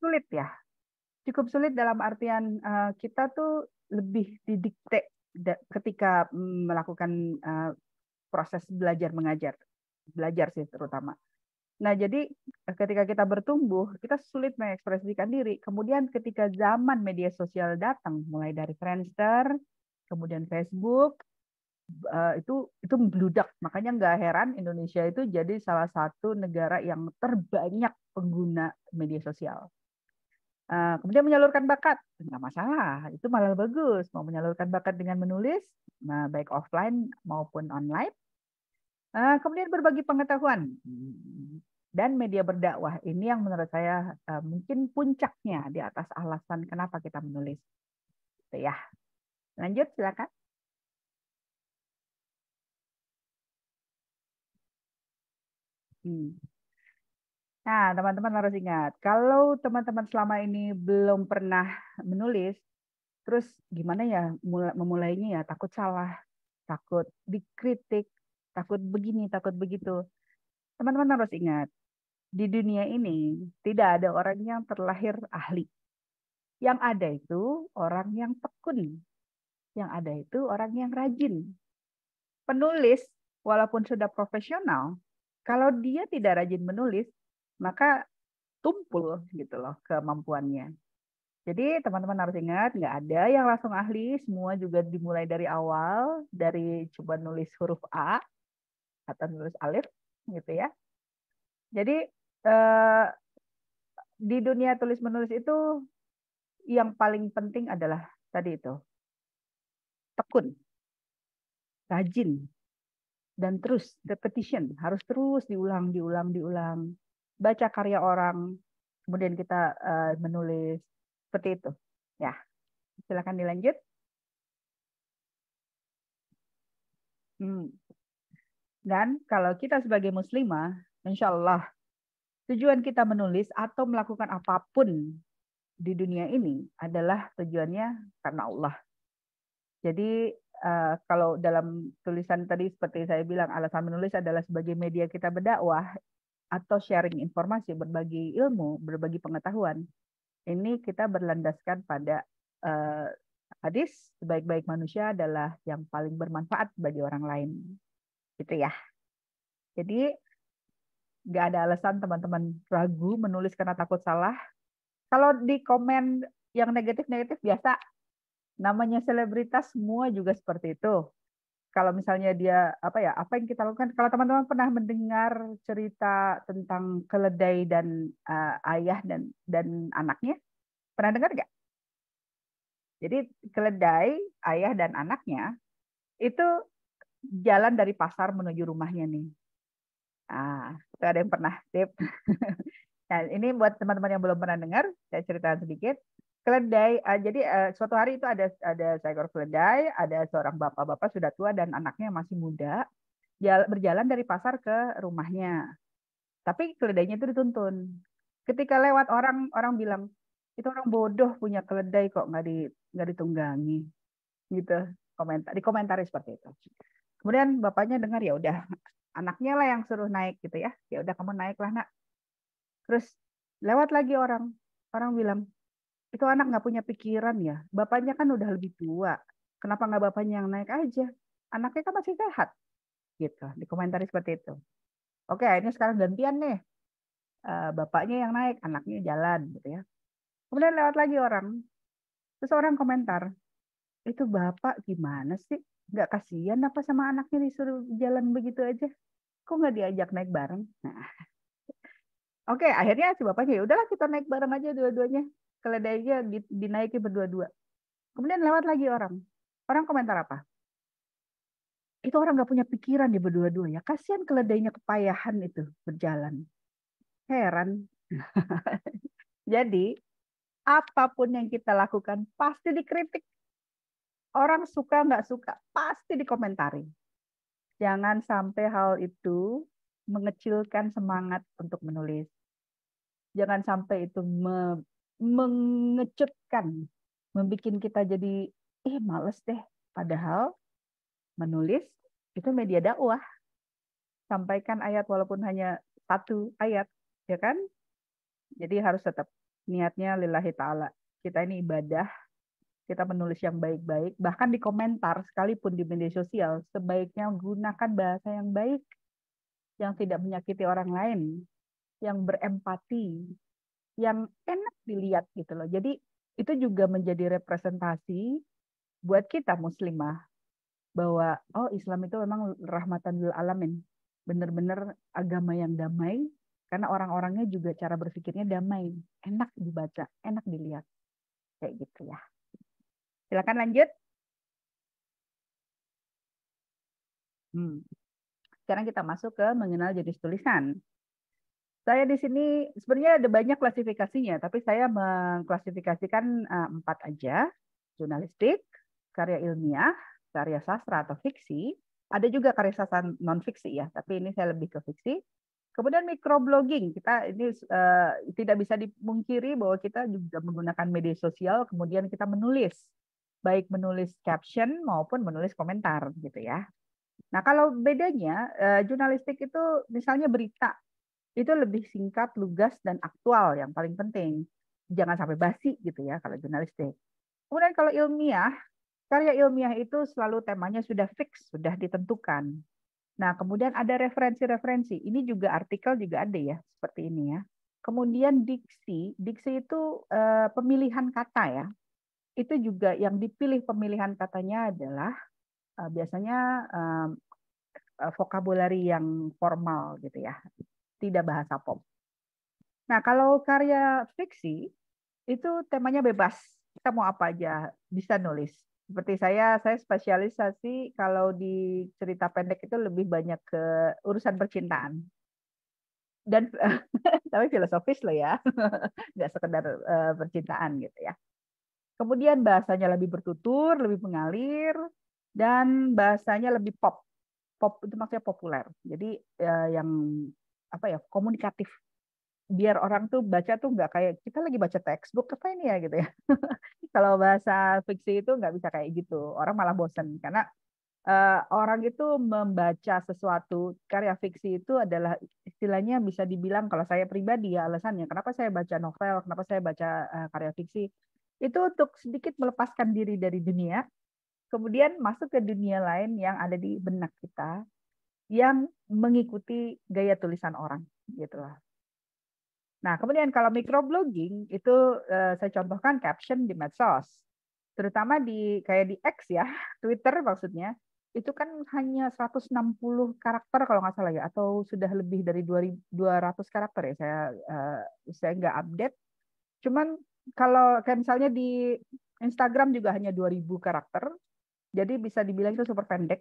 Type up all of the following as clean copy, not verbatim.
sulit ya. Cukup sulit dalam artian kita tuh lebih didikte ketika melakukan proses belajar mengajar. Belajar sih terutama. Nah, jadi ketika kita bertumbuh, kita sulit mengekspresikan diri. Kemudian ketika zaman media sosial datang, mulai dari Friendster, kemudian Facebook, itu membludak. Makanya nggak heran Indonesia itu jadi salah satu negara yang terbanyak pengguna media sosial. Kemudian menyalurkan bakat, nggak masalah, itu malah bagus. Mau menyalurkan bakat dengan menulis, baik offline maupun online. Kemudian berbagi pengetahuan dan media berdakwah ini yang menurut saya mungkin puncaknya di atas alasan kenapa kita menulis. Gitu ya. Lanjut silakan. Nah, teman-teman harus ingat, kalau teman-teman selama ini belum pernah menulis, terus gimana ya memulainya ya? Takut salah, takut dikritik, takut begini, takut begitu. Teman-teman harus ingat, di dunia ini tidak ada orang yang terlahir ahli. Yang ada itu orang yang tekun. Yang ada itu orang yang rajin. Penulis, walaupun sudah profesional, kalau dia tidak rajin menulis, maka tumpul gitu loh kemampuannya. Jadi teman-teman harus ingat, nggak ada yang langsung ahli, semua juga dimulai dari awal, dari coba nulis huruf A atau nulis alif, gitu ya. Jadi di dunia tulis menulis itu yang paling penting adalah tadi itu tekun, rajin, dan terus repetition, harus terus diulang, diulang, diulang. Baca karya orang, kemudian kita menulis seperti itu. Ya, silakan dilanjut. Dan kalau kita sebagai muslimah, insya Allah tujuan kita menulis atau melakukan apapun di dunia ini adalah tujuannya karena Allah. Jadi kalau dalam tulisan tadi seperti saya bilang, alasan menulis adalah sebagai media kita berdakwah atau sharing informasi, berbagi ilmu, berbagi pengetahuan. Ini kita berlandaskan pada hadis, sebaik-baik manusia adalah yang paling bermanfaat bagi orang lain. Gitu ya. Jadi nggak ada alasan teman-teman ragu menulis karena takut salah. Kalau di komen yang negatif-negatif biasa, namanya selebritas semua juga seperti itu. Kalau misalnya dia apa yang kita lakukan? Kalau teman-teman pernah mendengar cerita tentang keledai dan ayah dan anaknya, pernah dengar nggak? Jadi keledai, ayah dan anaknya itu jalan dari pasar menuju rumahnya nih. Itu ada yang pernah tip. Nah, ini buat teman-teman yang belum pernah dengar, saya ceritakan sedikit. Keledai, jadi suatu hari itu ada seekor keledai, ada seorang bapak-bapak sudah tua dan anaknya masih muda, berjalan dari pasar ke rumahnya. Tapi keledainya itu dituntun. Ketika lewat orang bilang, itu orang bodoh punya keledai kok nggak ditunggangi, gitu. Dikomentari seperti itu. Kemudian bapaknya dengar, ya udah anaknya lah yang suruh naik gitu ya. Ya udah kamu naiklah nak. Terus lewat lagi orang bilang, itu anak nggak punya pikiran ya. Bapaknya kan udah lebih tua. Kenapa nggak bapaknya yang naik aja? Anaknya kan masih sehat. Gitu. Dikomentari seperti itu. Oke, ini sekarang gantian nih. Bapaknya yang naik, anaknya jalan gitu ya. Kemudian lewat lagi orang. Terus orang komentar, itu bapak gimana sih? Nggak kasihan apa sama anaknya disuruh jalan begitu aja? Kok nggak diajak naik bareng? Nah, oke, akhirnya si bapaknya, ya udahlah kita naik bareng aja dua-duanya. Keledainya dinaikin berdua-dua. Kemudian lewat lagi orang. Orang komentar apa? Itu orang nggak punya pikiran di berdua-dua ya. Kasihan keledainya kepayahan itu berjalan. Heran. Jadi, apapun yang kita lakukan pasti dikritik. Orang suka nggak suka, pasti dikomentari. Jangan sampai hal itu mengecilkan semangat untuk menulis. Jangan sampai itu mengecutkan, membuat kita jadi, males deh. Padahal menulis itu media dakwah. Sampaikan ayat walaupun hanya satu ayat, ya kan? Jadi harus tetap niatnya lillahi ta'ala. Kita ini ibadah, kita menulis yang baik-baik, bahkan di komentar sekalipun di media sosial, sebaiknya gunakan bahasa yang baik, yang tidak menyakiti orang lain, yang berempati, yang enak dilihat gitu loh. Jadi itu juga menjadi representasi buat kita muslimah bahwa oh Islam itu memang rahmatan lil alamin. Benar-benar agama yang damai karena orang-orangnya juga cara berpikirnya damai, enak dibaca, enak dilihat. Kayak gitu ya. Silakan lanjut. Sekarang kita masuk ke mengenal jenis tulisan. Saya di sini sebenarnya ada banyak klasifikasinya, tapi saya mengklasifikasikan 4 aja. Jurnalistik, karya ilmiah, karya sastra atau fiksi. Ada juga karya sastra non-fiksi ya, tapi ini saya lebih ke fiksi. Kemudian microblogging, kita ini tidak bisa dipungkiri bahwa kita juga menggunakan media sosial, kemudian kita menulis, baik menulis caption maupun menulis komentar gitu ya. Nah kalau bedanya, jurnalistik itu misalnya berita, itu lebih singkat, lugas, dan aktual yang paling penting. Jangan sampai basi gitu ya kalau jurnalistik. Kemudian kalau ilmiah, karya ilmiah itu selalu temanya sudah fix, sudah ditentukan. Nah, kemudian ada referensi-referensi. Ini juga artikel juga ada ya, seperti ini ya. Kemudian diksi, diksi itu pemilihan kata ya. Itu juga yang dipilih pemilihan katanya adalah biasanya vokabulari yang formal gitu ya, tidak bahasa pop. Nah, kalau karya fiksi itu temanya bebas. Kita mau apa aja bisa nulis. Seperti saya spesialisasi kalau di cerita pendek itu lebih banyak ke urusan percintaan. Dan tapi filosofis loh ya, nggak sekedar percintaan gitu ya. Kemudian bahasanya lebih bertutur, lebih mengalir, dan bahasanya lebih pop. Pop itu maksudnya populer. Jadi yang apa ya, komunikatif. Biar orang tuh baca tuh nggak kayak kita lagi baca textbook apa ini ya gitu ya. Kalau bahasa fiksi itu nggak bisa kayak gitu. Orang malah bosen karena orang itu membaca sesuatu karya fiksi itu adalah istilahnya bisa dibilang kalau saya pribadi ya alasannya kenapa saya baca novel, kenapa saya baca karya fiksi itu untuk sedikit melepaskan diri dari dunia, kemudian masuk ke dunia lain yang ada di benak kita yang mengikuti gaya tulisan orang gitu lah. Nah, kemudian kalau microblogging itu saya contohkan caption di medsos. Terutama di kayak di X ya, Twitter maksudnya. Itu kan hanya 160 karakter kalau nggak salah ya, atau sudah lebih dari 200 karakter ya. Saya nggak update. Cuman kalau kayak misalnya di Instagram juga hanya 2000 karakter. Jadi bisa dibilang itu super pendek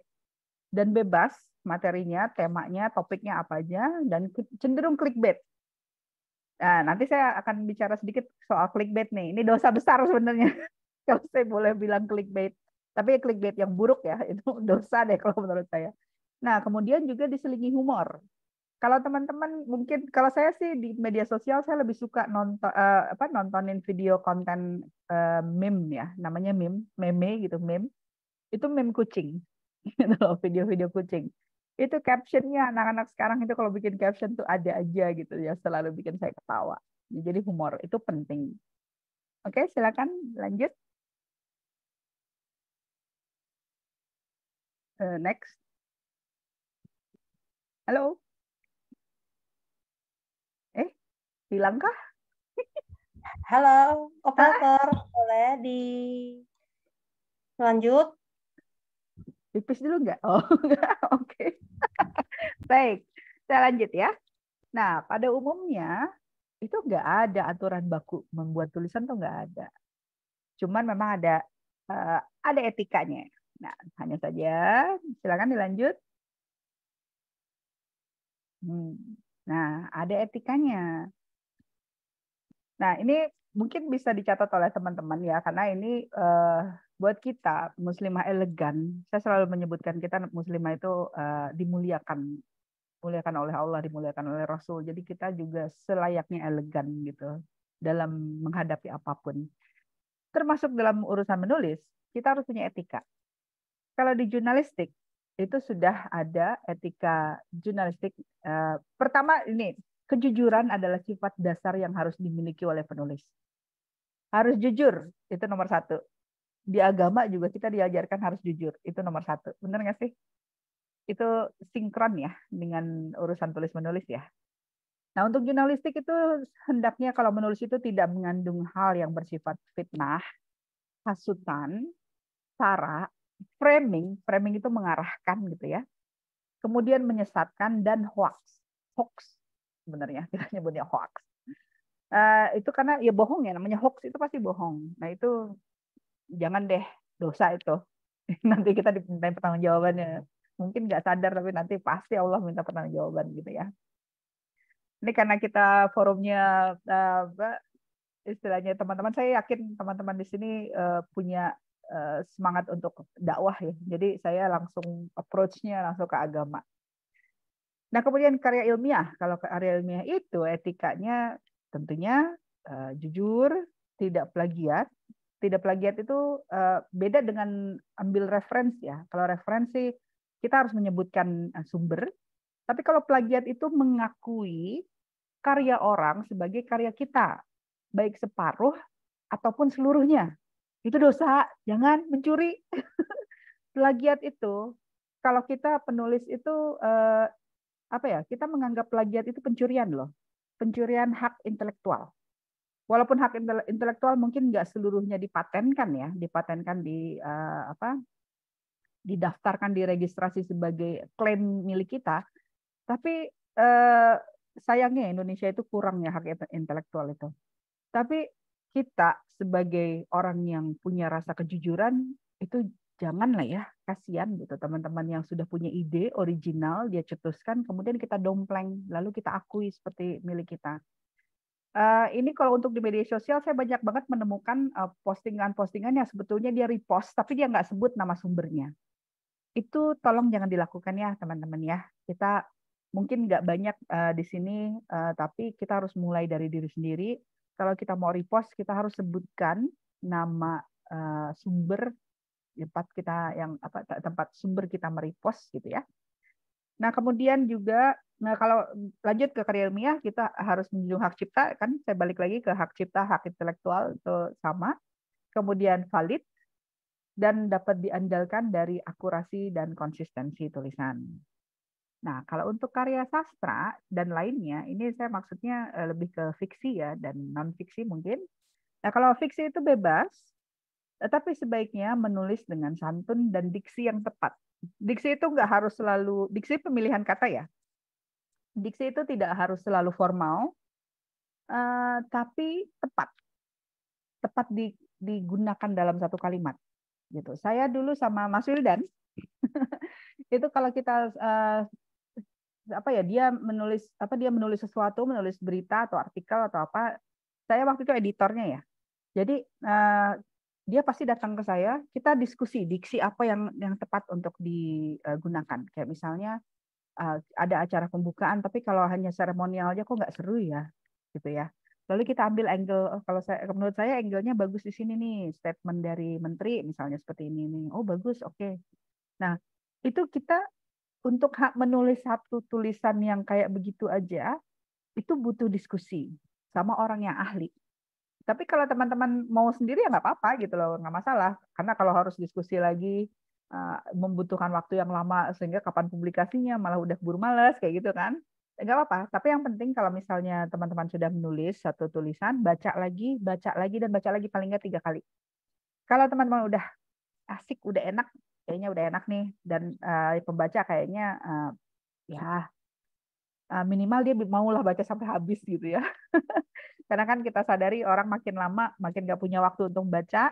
dan bebas materinya, temanya, topiknya apa aja dan cenderung clickbait. Nah, nanti saya akan bicara sedikit soal clickbait nih. Ini dosa besar sebenarnya kalau saya boleh bilang clickbait. Tapi clickbait yang buruk ya, itu dosa deh kalau menurut saya. Nah, kemudian juga diselingi humor. Kalau teman-teman mungkin kalau saya sih di media sosial saya lebih suka nontonin video konten meme ya, namanya meme gitu, meme. Itu meme kucing. Gitu loh, video-video kucing. Itu captionnya anak-anak sekarang itu kalau bikin caption tuh ada aja gitu ya, selalu bikin saya ketawa. Jadi humor itu penting. Oke, silakan lanjut. Next. Halo. Hilang kah? Halo, Ah, operator, boleh dilanjut? pipis dulu nggak? Oh, nggak. Oke. Baik, saya lanjut ya. Nah, pada umumnya itu nggak ada aturan baku membuat tulisan tuh nggak ada. Cuman memang ada etikanya. Nah, hanya saja silakan dilanjut. Nah, ada etikanya. Nah, ini mungkin bisa dicatat oleh teman-teman ya, karena ini buat kita muslimah elegan. Saya selalu menyebutkan kita muslimah itu dimuliakan oleh Allah, dimuliakan oleh Rasul. Jadi kita juga selayaknya elegan gitu dalam menghadapi apapun. Termasuk dalam urusan menulis, kita harus punya etika. Kalau di jurnalistik itu sudah ada etika jurnalistik. Pertama ini kejujuran adalah sifat dasar yang harus dimiliki oleh penulis. Harus jujur, itu nomor satu. Di agama juga kita diajarkan harus jujur, itu nomor satu. Benar nggak sih? Itu sinkron ya dengan urusan tulis-menulis ya. Nah, untuk jurnalistik itu hendaknya kalau menulis itu tidak mengandung hal yang bersifat fitnah, hasutan, sara, framing. Framing itu mengarahkan gitu ya. Kemudian menyesatkan dan hoax. Hoax sebenarnya kita nyebutnya hoax. Itu karena ya bohong ya, namanya hoax itu pasti bohong. Nah, itu jangan deh, dosa itu. Nanti kita diminta pertanggungjawabannya. Mungkin nggak sadar tapi nanti pasti Allah minta pertanggungjawaban gitu ya. Ini karena kita forumnya istilahnya teman-teman, saya yakin teman-teman di sini punya semangat untuk dakwah ya. Jadi saya langsung approach-nya langsung ke agama. Nah, kemudian karya ilmiah. Kalau karya ilmiah itu etikanya tentunya jujur, tidak plagiat. Tidak plagiat itu beda dengan ambil referensi ya. Kalau referensi kita harus menyebutkan sumber. Tapi kalau plagiat itu mengakui karya orang sebagai karya kita, baik separuh ataupun seluruhnya. Itu dosa, jangan mencuri. Plagiat itu, kalau kita penulis itu apa ya? Kita menganggap plagiat itu pencurian loh, pencurian hak intelektual. Walaupun hak intelektual mungkin nggak seluruhnya dipatenkan ya, dipatenkan di apa? Didaftarkan, diregistrasi sebagai klaim milik kita, tapi sayangnya Indonesia itu kurang ya hak intelektual itu. Tapi kita sebagai orang yang punya rasa kejujuran itu janganlah ya, kasihan gitu teman-teman yang sudah punya ide original dia cetuskan kemudian kita dompleng lalu kita akui seperti milik kita. Ini kalau untuk di media sosial saya banyak banget menemukan postingan-postingan yang sebetulnya dia repost tapi dia nggak sebut nama sumbernya. Itu tolong jangan dilakukan ya teman-teman ya. Kita mungkin nggak banyak di sini, tapi kita harus mulai dari diri sendiri. Kalau kita mau repost, kita harus sebutkan nama sumber tempat sumber kita merepost gitu ya. Nah, kemudian juga kalau lanjut ke karya ilmiah, kita harus menjunjung hak cipta, kan saya balik lagi ke hak cipta, hak intelektual itu sama. Kemudian valid dan dapat diandalkan dari akurasi dan konsistensi tulisan. Nah, kalau untuk karya sastra dan lainnya, ini saya maksudnya lebih ke fiksi ya dan non-fiksi mungkin. Nah, kalau fiksi itu bebas, tetapi sebaiknya menulis dengan santun dan diksi yang tepat. Diksi itu nggak harus selalu, diksi pemilihan kata ya. Diksi itu tidak harus selalu formal, tapi tepat. Tepat digunakan dalam satu kalimat. Gitu. Saya dulu sama Mas Wildan, itu kalau kita dia menulis sesuatu, menulis berita atau artikel atau apa, saya waktu itu editornya ya. Jadi dia pasti datang ke saya, kita diskusi diksi apa yang tepat untuk digunakan. Kayak misalnya ada acara pembukaan, tapi kalau hanya seremonial aja kok nggak seru ya, gitu ya. Lalu kita ambil angle, menurut saya angle-nya bagus di sini nih, statement dari menteri misalnya seperti ini nih. Oh bagus, oke. Nah itu kita untuk menulis satu tulisan yang kayak begitu aja, itu butuh diskusi sama orang yang ahli. Tapi kalau teman-teman mau sendiri ya nggak apa-apa gitu loh, nggak masalah. Karena kalau harus diskusi lagi, membutuhkan waktu yang lama sehingga kapan publikasinya malah udah keburu malas kayak gitu kan. Nggak apa-apa. Tapi yang penting kalau misalnya teman-teman sudah menulis satu tulisan, baca lagi, dan baca lagi paling nggak 3 kali. Kalau teman-teman udah asik, udah enak, kayaknya udah enak nih, dan pembaca kayaknya ya minimal dia maulah baca sampai habis gitu ya. Karena kan kita sadari orang makin lama makin nggak punya waktu untuk baca,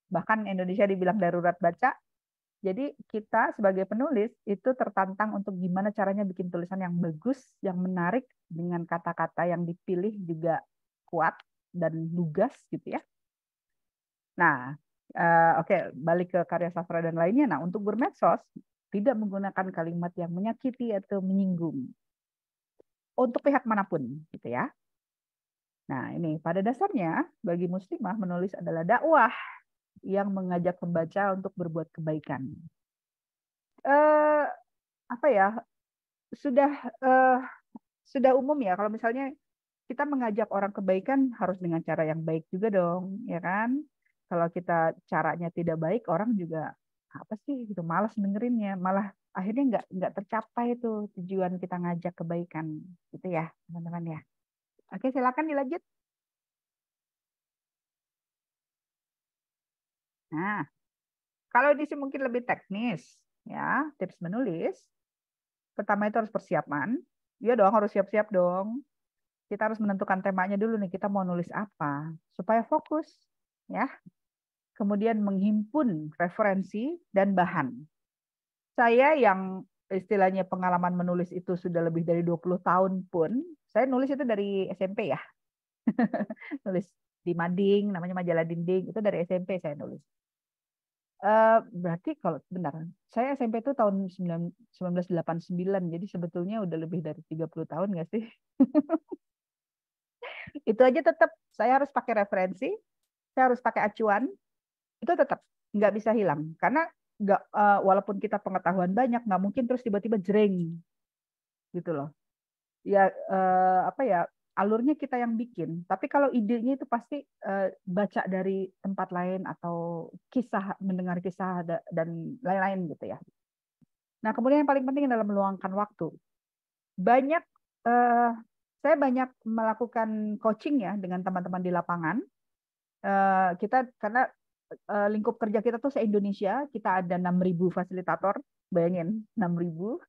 bahkan Indonesia dibilang darurat baca. Jadi kita sebagai penulis itu tertantang untuk gimana caranya bikin tulisan yang bagus, yang menarik, dengan kata-kata yang dipilih juga kuat dan lugas gitu ya. Nah, oke, balik ke karya sastra dan lainnya. Nah, untuk bermedsos tidak menggunakan kalimat yang menyakiti atau menyinggung untuk pihak manapun, gitu ya. Nah, ini pada dasarnya bagi muslimah menulis adalah dakwah yang mengajak pembaca untuk berbuat kebaikan. Apa ya? Sudah sudah umum ya kalau misalnya kita mengajak orang kebaikan harus dengan cara yang baik juga dong, ya kan? Kalau kita caranya tidak baik, orang juga apa sih gitu, malas dengerinnya, malah akhirnya nggak tercapai itu tujuan kita ngajak kebaikan, gitu ya, teman-teman ya. Oke, silakan dilanjut. Nah, kalau ini sih mungkin lebih teknis, ya, tips menulis. Pertama itu harus persiapan. Iya dong, harus siap-siap dong. Kita harus menentukan temanya dulu nih, kita mau nulis apa supaya fokus, ya. Kemudian menghimpun referensi dan bahan. Saya yang istilahnya pengalaman menulis itu sudah lebih dari 20 tahun pun, saya nulis itu dari SMP ya. Nulis di mading, namanya majalah dinding, itu dari SMP saya nulis. Berarti kalau benar, saya SMP itu tahun 1989, jadi sebetulnya udah lebih dari 30 tahun nggak sih? Itu aja tetap saya harus pakai referensi, saya harus pakai acuan, itu tetap nggak bisa hilang. Karena nggak, walaupun kita pengetahuan banyak, nggak mungkin terus tiba-tiba jreng gitu loh. Ya apa ya, alurnya kita yang bikin. Tapi kalau idenya itu pasti baca dari tempat lain atau kisah, mendengar kisah dan lain-lain gitu ya. Nah, kemudian yang paling penting adalah meluangkan waktu. Banyak eh, saya banyak melakukan coaching ya dengan teman-teman di lapangan. Kita karena lingkup kerja kita tuh se-Indonesia, kita ada 6.000 fasilitator, bayangin 6.000.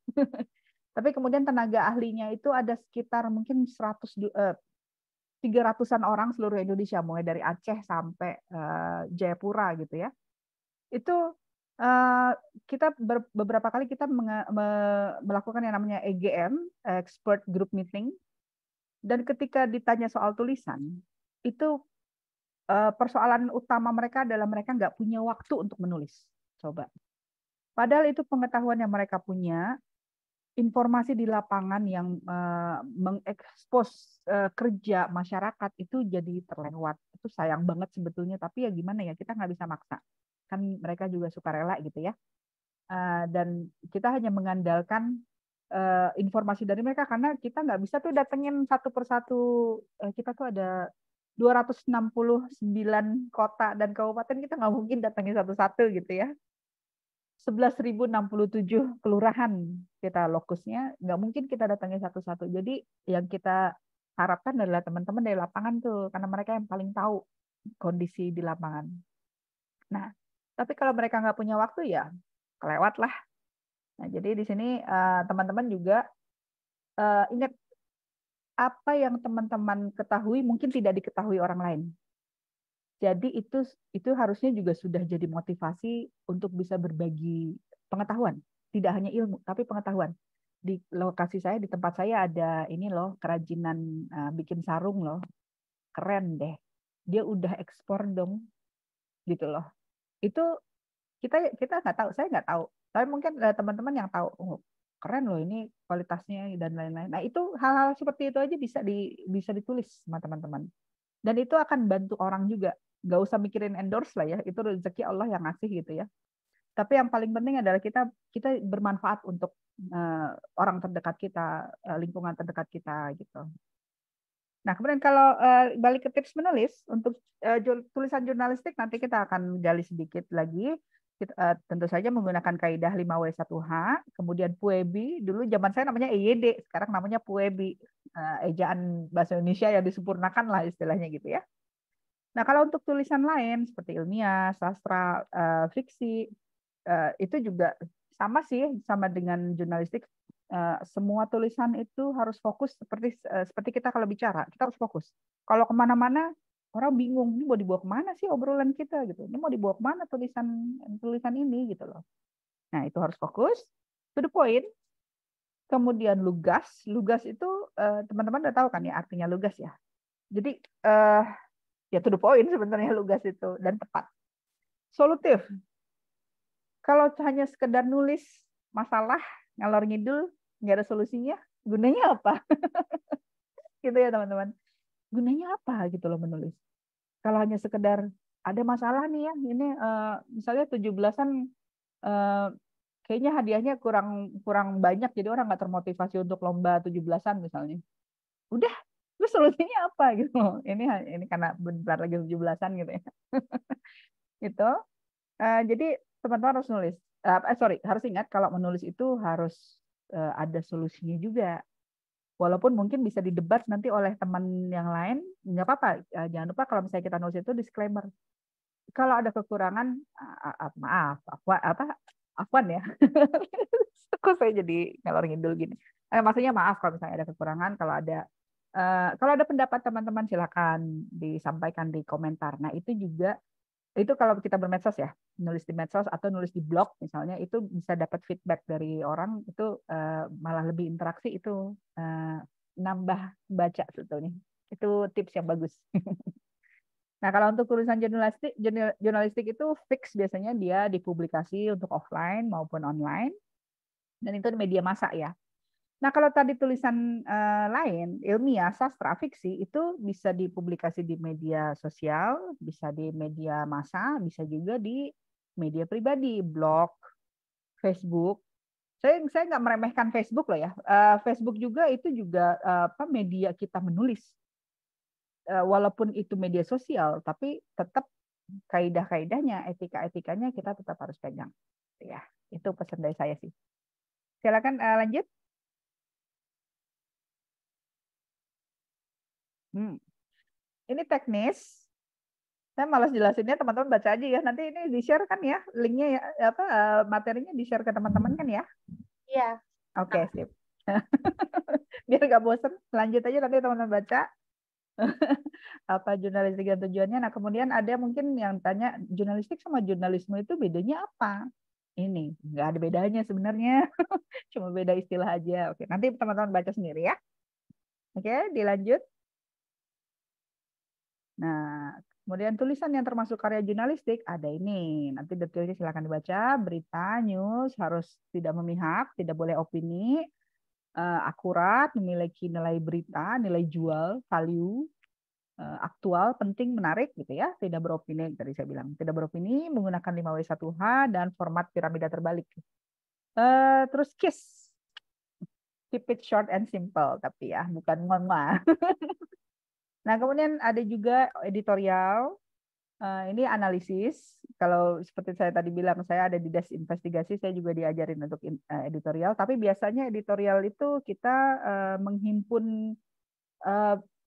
Tapi kemudian tenaga ahlinya itu ada sekitar mungkin 300-an orang seluruh Indonesia, mulai dari Aceh sampai Jayapura gitu ya. Itu kita beberapa kali kita melakukan yang namanya EGM, Expert Group Meeting, dan ketika ditanya soal tulisan, itu persoalan utama mereka adalah mereka nggak punya waktu untuk menulis. Coba. Padahal itu pengetahuan yang mereka punya, informasi di lapangan yang mengekspos kerja masyarakat itu jadi terlewat. Itu sayang banget sebetulnya, tapi ya gimana ya, kita nggak bisa maksa. Kan mereka juga sukarela gitu ya. Dan kita hanya mengandalkan informasi dari mereka karena kita nggak bisa tuh datengin satu persatu. Kita tuh ada 269 kota dan kabupaten, kita nggak mungkin datengin satu-satu gitu ya. 11.067 kelurahan kita lokusnya, nggak mungkin kita datangin satu-satu. Jadi yang kita harapkan adalah teman-teman dari lapangan tuh, karena mereka yang paling tahu kondisi di lapangan. Nah, tapi kalau mereka nggak punya waktu ya kelewat lah. Nah, jadi di sini teman-teman juga ingat apa yang teman-teman ketahui mungkin tidak diketahui orang lain. Jadi itu harusnya juga sudah jadi motivasi untuk bisa berbagi pengetahuan. Tidak hanya ilmu, tapi pengetahuan. Di lokasi saya, di tempat saya ada ini loh, kerajinan bikin sarung loh. Keren deh. Dia udah ekspor dong, gitu loh. Itu kita nggak tahu, saya nggak tahu. Tapi mungkin teman-teman yang tahu, oh, keren loh ini kualitasnya dan lain-lain. Nah itu hal-hal seperti itu aja bisa ditulis sama teman-teman. Dan itu akan bantu orang juga. Nggak usah mikirin endorse lah ya, itu rezeki Allah yang ngasih gitu ya. Tapi yang paling penting adalah kita bermanfaat untuk orang terdekat kita, lingkungan terdekat kita gitu. Nah, kemudian kalau balik ke tips menulis untuk tulisan jurnalistik, nanti kita akan gali sedikit lagi. Tentu saja menggunakan kaidah 5W1H, kemudian PUEBI, dulu zaman saya namanya EYD, sekarang namanya PUEBI, ejaan bahasa Indonesia yang disempurnakan lah istilahnya gitu ya. Nah, kalau untuk tulisan lain seperti ilmiah, sastra, fiksi, itu juga sama sih, sama dengan jurnalistik. Semua tulisan itu harus fokus seperti kita kalau bicara, kita harus fokus. Kalau kemana-mana orang bingung, ini mau dibawa kemana sih obrolan kita gitu. Ini mau dibawa kemana tulisan ini gitu loh. Nah itu harus fokus, to the point. Kemudian lugas, lugas itu teman-teman udah tahu kan ya artinya lugas ya. Jadi ya to the point sebenarnya lugas itu dan tepat. Solutif. Kalau hanya sekedar nulis masalah ngalor ngidul nggak ada solusinya, gunanya apa? Gitu ya teman-teman. Gunanya apa gitu loh menulis? Kalau hanya sekedar ada masalah nih ya, ini misalnya 17-an kayaknya hadiahnya kurang banyak, jadi orang nggak termotivasi untuk lomba 17-an misalnya. Udah, terus solusinya apa gitu? Ini karena bentar lagi 17-an gitu ya. Itu. Jadi teman-teman harus nulis. Harus ingat kalau menulis itu harus ada solusinya juga. Walaupun mungkin bisa didebat nanti oleh teman yang lain, nggak apa-apa. Jangan lupa kalau misalnya kita nulis itu disclaimer. Kalau ada kekurangan, maaf, afwan ya. Kok saya jadi ngalor ngidul gini. Maksudnya maaf kalau misalnya ada kekurangan, kalau ada pendapat teman-teman silakan disampaikan di komentar. Nah, itu kalau kita bermedsos ya, nulis di medsos atau nulis di blog misalnya, itu bisa dapat feedback dari orang, itu malah lebih interaksi, itu nambah baca sebetulnya. Itu tips yang bagus. Nah, kalau untuk tulisan jurnalistik itu fix biasanya dia dipublikasi untuk offline maupun online, dan itu media massa ya. Nah, kalau tadi tulisan lain, ilmiah, sastra, fiksi, itu bisa dipublikasi di media sosial, bisa di media massa, bisa juga di media pribadi, blog, Facebook. Saya nggak meremehkan Facebook loh ya. Facebook juga itu juga media kita menulis. Walaupun itu media sosial, tapi tetap kaidah-kaidahnya, etika-etikanya kita tetap harus pegang. Ya, itu pesan dari saya sih. Silakan lanjut. Ini teknis. Saya malas jelasinnya, teman-teman baca aja ya. Nanti ini di-share kan ya, linknya ya, materinya di-share ke teman-teman kan ya. Iya. Oke, sip. Biar nggak bosen, lanjut aja nanti teman-teman baca. Apa jurnalistik dan tujuannya. Nah, kemudian ada mungkin yang tanya, jurnalistik sama jurnalisme itu bedanya apa? Ini, nggak ada bedanya sebenarnya. Cuma beda istilah aja. Oke, nanti teman-teman baca sendiri ya. Oke, dilanjut. Nah, kemudian tulisan yang termasuk karya jurnalistik ada ini. Nanti detailnya silakan dibaca. Berita, news harus tidak memihak, tidak boleh opini, akurat, memiliki nilai berita, nilai jual, value, aktual, penting, menarik gitu ya. Tidak beropini, tadi saya bilang. Tidak beropini, menggunakan 5W1H dan format piramida terbalik. Terus KISS. Keep it short and simple, tapi ya, bukan ngomong. Nah, kemudian ada juga editorial. Ini analisis. Kalau seperti saya tadi bilang, saya ada di desk investigasi, saya juga diajarin untuk editorial. Tapi biasanya editorial itu kita menghimpun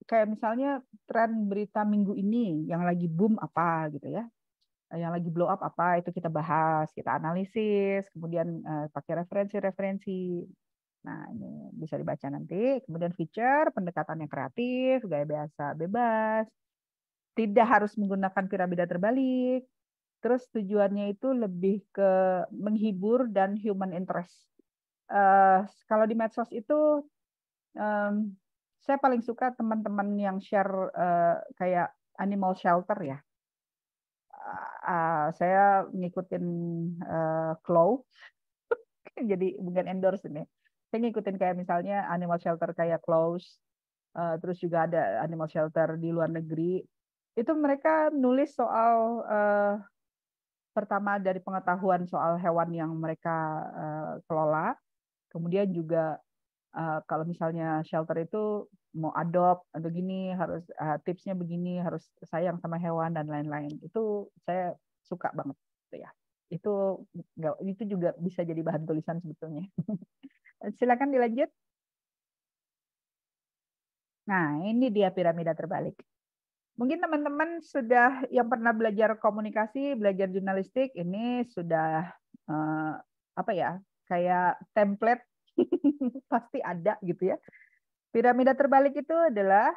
kayak misalnya tren berita minggu ini yang lagi boom apa gitu ya, yang lagi blow up apa, itu kita bahas, kita analisis, kemudian pakai referensi-referensi. Nah, ini bisa dibaca nanti. Kemudian feature, pendekatan yang kreatif, gaya bahasa bebas, tidak harus menggunakan piramida terbalik. Terus tujuannya itu lebih ke menghibur dan human interest. Kalau di medsos itu saya paling suka teman-teman yang share kayak animal shelter ya. Saya ngikutin Claw, jadi bukan endorse ini. Saya ngikutin kayak misalnya animal shelter kayak Claws, terus juga ada animal shelter di luar negeri. Itu mereka nulis soal pertama dari pengetahuan soal hewan yang mereka kelola, kemudian juga kalau misalnya shelter itu mau adopt atau gini, harus tipsnya begini, harus sayang sama hewan dan lain-lain. Itu saya suka banget gitu ya. Itu juga bisa jadi bahan tulisan sebetulnya. Silakan dilanjut. Nah, ini dia piramida terbalik. Mungkin teman-teman sudah yang pernah belajar komunikasi, belajar jurnalistik, ini sudah apa ya, kayak template pasti ada gitu ya. Piramida terbalik itu adalah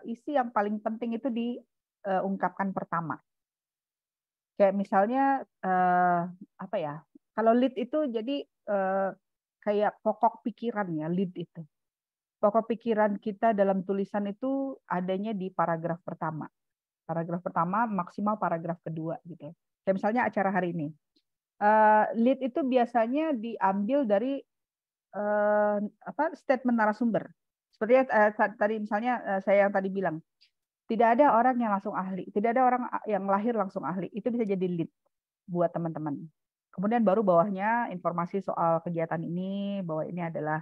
isi yang paling penting itu diungkapkan pertama. Kayak misalnya apa ya? Kalau lead itu jadi kayak pokok pikiran ya, lead itu. Pokok pikiran kita dalam tulisan itu adanya di paragraf pertama. Paragraf pertama maksimal paragraf kedua gitu. Kayak misalnya acara hari ini. Lead itu biasanya diambil dari statement narasumber. Seperti tadi misalnya saya yang tadi bilang, tidak ada orang yang langsung ahli, tidak ada orang yang lahir langsung ahli. Itu bisa jadi lead buat teman-teman. Kemudian baru bawahnya informasi soal kegiatan ini, bahwa ini adalah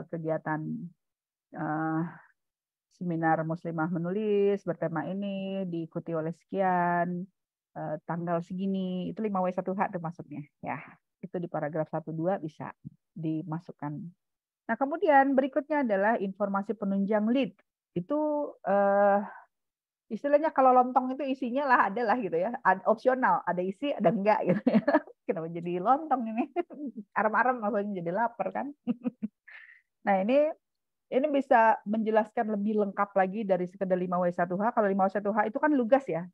kegiatan seminar Muslimah menulis bertema ini, diikuti oleh sekian, tanggal segini, itu 5W1H itu maksudnya. Ya, itu di paragraf 1-2 bisa dimasukkan. Nah, kemudian berikutnya adalah informasi penunjang lead. Itu istilahnya kalau lontong itu isinya lah adalah gitu ya, opsional, ada isi ada enggak gitu ya. Kenapa jadi lontong ini? Arem-arem maksudnya jadi lapar kan. Nah, ini bisa menjelaskan lebih lengkap lagi dari sekedar 5W1H. Kalau 5W1H itu kan lugas ya,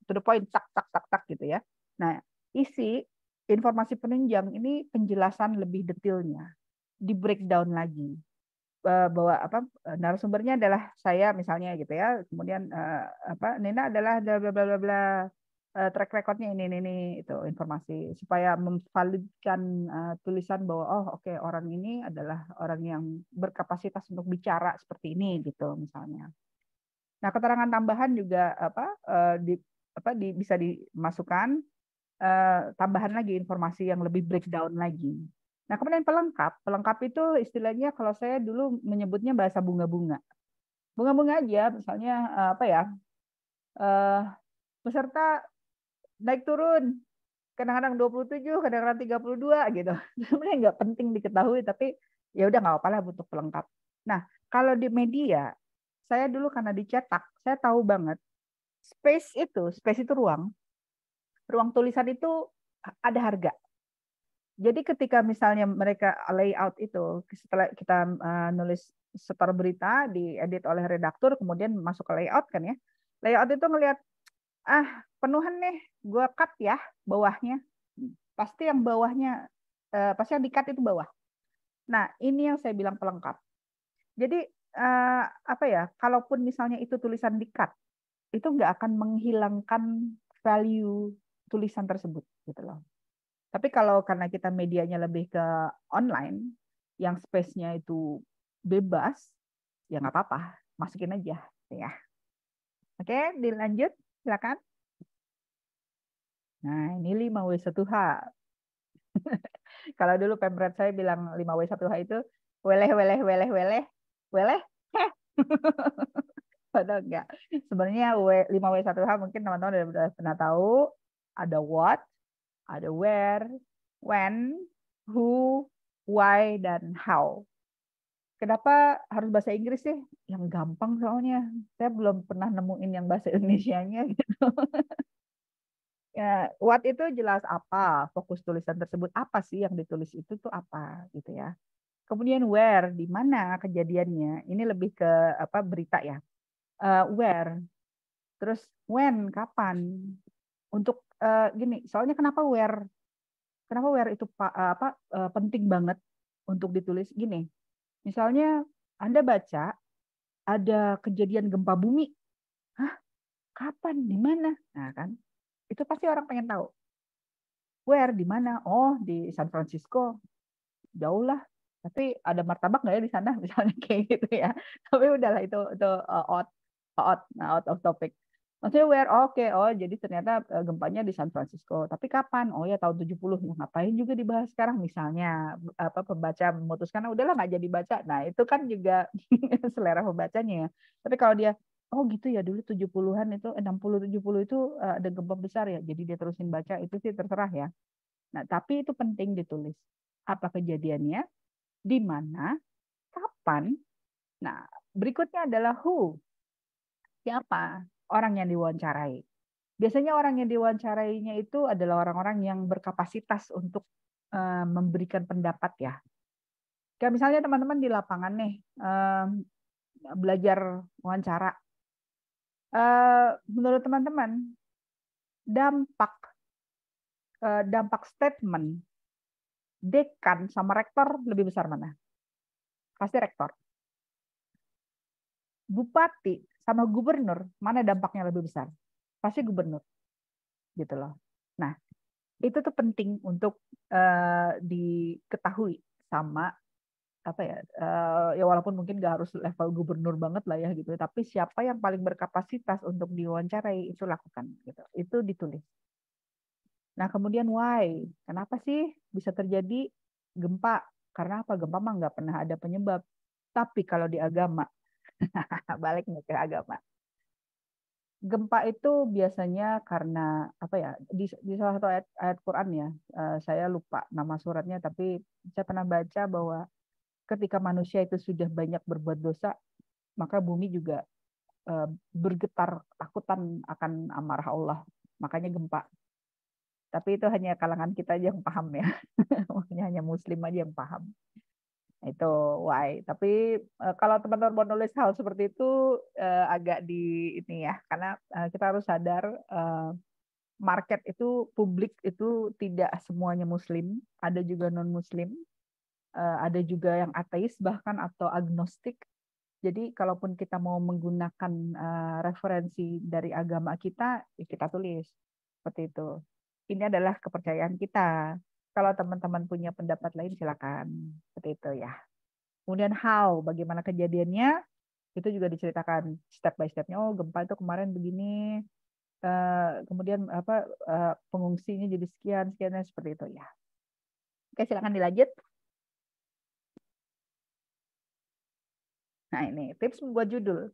to the point, tak tak tak tak gitu ya. Nah, isi informasi penunjang ini penjelasan lebih detailnya, di breakdown lagi, bahwa narasumbernya adalah saya misalnya gitu ya, kemudian Nina adalah bla bla bla bla bla, track recordnya ini itu informasi supaya memvalidkan tulisan bahwa oke, orang ini adalah orang yang berkapasitas untuk bicara seperti ini gitu misalnya. Nah, keterangan tambahan juga bisa dimasukkan, tambahan lagi informasi yang lebih breakdown lagi. Nah, kemudian pelengkap itu istilahnya kalau saya dulu menyebutnya bahasa bunga-bunga. Bunga-bunga aja, misalnya peserta naik turun, kadang-kadang 27, kadang-kadang 32 gitu. Sebenarnya nggak penting diketahui, tapi ya udah nggak apa-apa lah butuh pelengkap. Nah, kalau di media, saya dulu karena dicetak, saya tahu banget space itu ruang tulisan itu ada harga. Jadi ketika misalnya mereka layout itu, setelah kita nulis setor berita, diedit oleh redaktur, kemudian masuk ke layout kan ya. Layout itu ngelihat, penuhan nih, gue cut ya bawahnya. Pasti yang bawahnya, pasti yang di-cut itu bawah. Nah, ini yang saya bilang pelengkap. Jadi, kalaupun misalnya itu tulisan di-cut, itu nggak akan menghilangkan value tulisan tersebut gitu loh. Tapi kalau karena kita medianya lebih ke online, yang space-nya itu bebas, ya nggak apa-apa, masukin aja ya. Oke, dilanjut, silakan. Nah, ini 5W1H. Kalau dulu pemret saya bilang 5W1H itu weleh weleh weleh weleh weleh. Padahal enggak. Sebenarnya 5W1H mungkin teman-teman udah pernah tahu, ada what, ada where, when, who, why, dan how. Kenapa harus bahasa Inggris sih? Yang gampang soalnya. Saya belum pernah nemuin yang bahasa Indonesianya gitu. Ya, what itu jelas apa, fokus tulisan tersebut apa sih yang ditulis itu tuh apa gitu ya. Kemudian where, di mana kejadiannya. Ini lebih ke berita ya. Where. Terus when, kapan. Untuk gini, soalnya kenapa where? Kenapa where itu penting banget untuk ditulis gini. Misalnya Anda baca ada kejadian gempa bumi. Hah? Kapan? Di mana? Nah, kan? Itu pasti orang pengen tahu. Where? Di mana? Oh, di San Francisco. Jauh lah. Tapi ada martabak nggak ya di sana? Misalnya kayak gitu ya. Tapi udahlah itu out of topic. Maksudnya where? Oke, oh jadi ternyata gempanya di San Francisco. Tapi kapan? Oh ya tahun 70. Ya, ngapain juga dibahas sekarang misalnya pembaca memutuskan udahlah nggak jadi baca. Nah, itu kan juga selera pembacanya ya. Tapi kalau dia gitu ya dulu 70-an itu 60 70 itu ada gempa besar ya. Jadi dia terusin baca itu sih terserah ya. Nah, tapi itu penting ditulis. Apa kejadiannya? Di mana? Kapan? Nah, berikutnya adalah who. Siapa orang yang diwawancarai? Biasanya orang yang diwawancarainya itu adalah orang-orang yang berkapasitas untuk memberikan pendapat ya. Kayak misalnya teman-teman di lapangan nih, belajar wawancara. Menurut teman-teman, dampak statement dekan sama rektor lebih besar mana? Pasti rektor. Bupati sama gubernur, mana dampaknya lebih besar? Pasti gubernur. Gitu loh. Nah, itu tuh penting untuk diketahui sama ya walaupun mungkin nggak harus level gubernur banget lah ya gitu, tapi siapa yang paling berkapasitas untuk diwawancarai itu lakukan gitu, itu ditulis. Nah, kemudian why? Kenapa sih bisa terjadi gempa? Karena apa? Gempa mah nggak pernah ada penyebab. Tapi kalau di agama, balik nih ke agama. Gempa itu biasanya karena apa ya? Di salah satu ayat Quran ya, saya lupa nama suratnya, tapi saya pernah baca bahwa ketika manusia itu sudah banyak berbuat dosa, maka bumi juga bergetar takutan akan amarah Allah. Makanya gempa. Tapi itu hanya kalangan kita aja yang paham ya. Maksudnya hanya muslim aja yang paham. Itu why. Tapi kalau teman-teman mau nulis hal seperti itu agak di ini ya, karena kita harus sadar market itu, publik itu tidak semuanya muslim, ada juga non muslim, ada juga yang ateis bahkan atau agnostik. Jadi kalaupun kita mau menggunakan referensi dari agama kita, ya kita tulis seperti itu. Ini adalah kepercayaan kita. Kalau teman-teman punya pendapat lain silakan. Seperti itu ya. Kemudian how, bagaimana kejadiannya, itu juga diceritakan step by step-nya. Oh, gempa itu kemarin begini. Kemudian apa pengungsinya jadi sekian, sekian seperti itu ya. Oke, silakan dilanjut. Nah, ini tips membuat judul.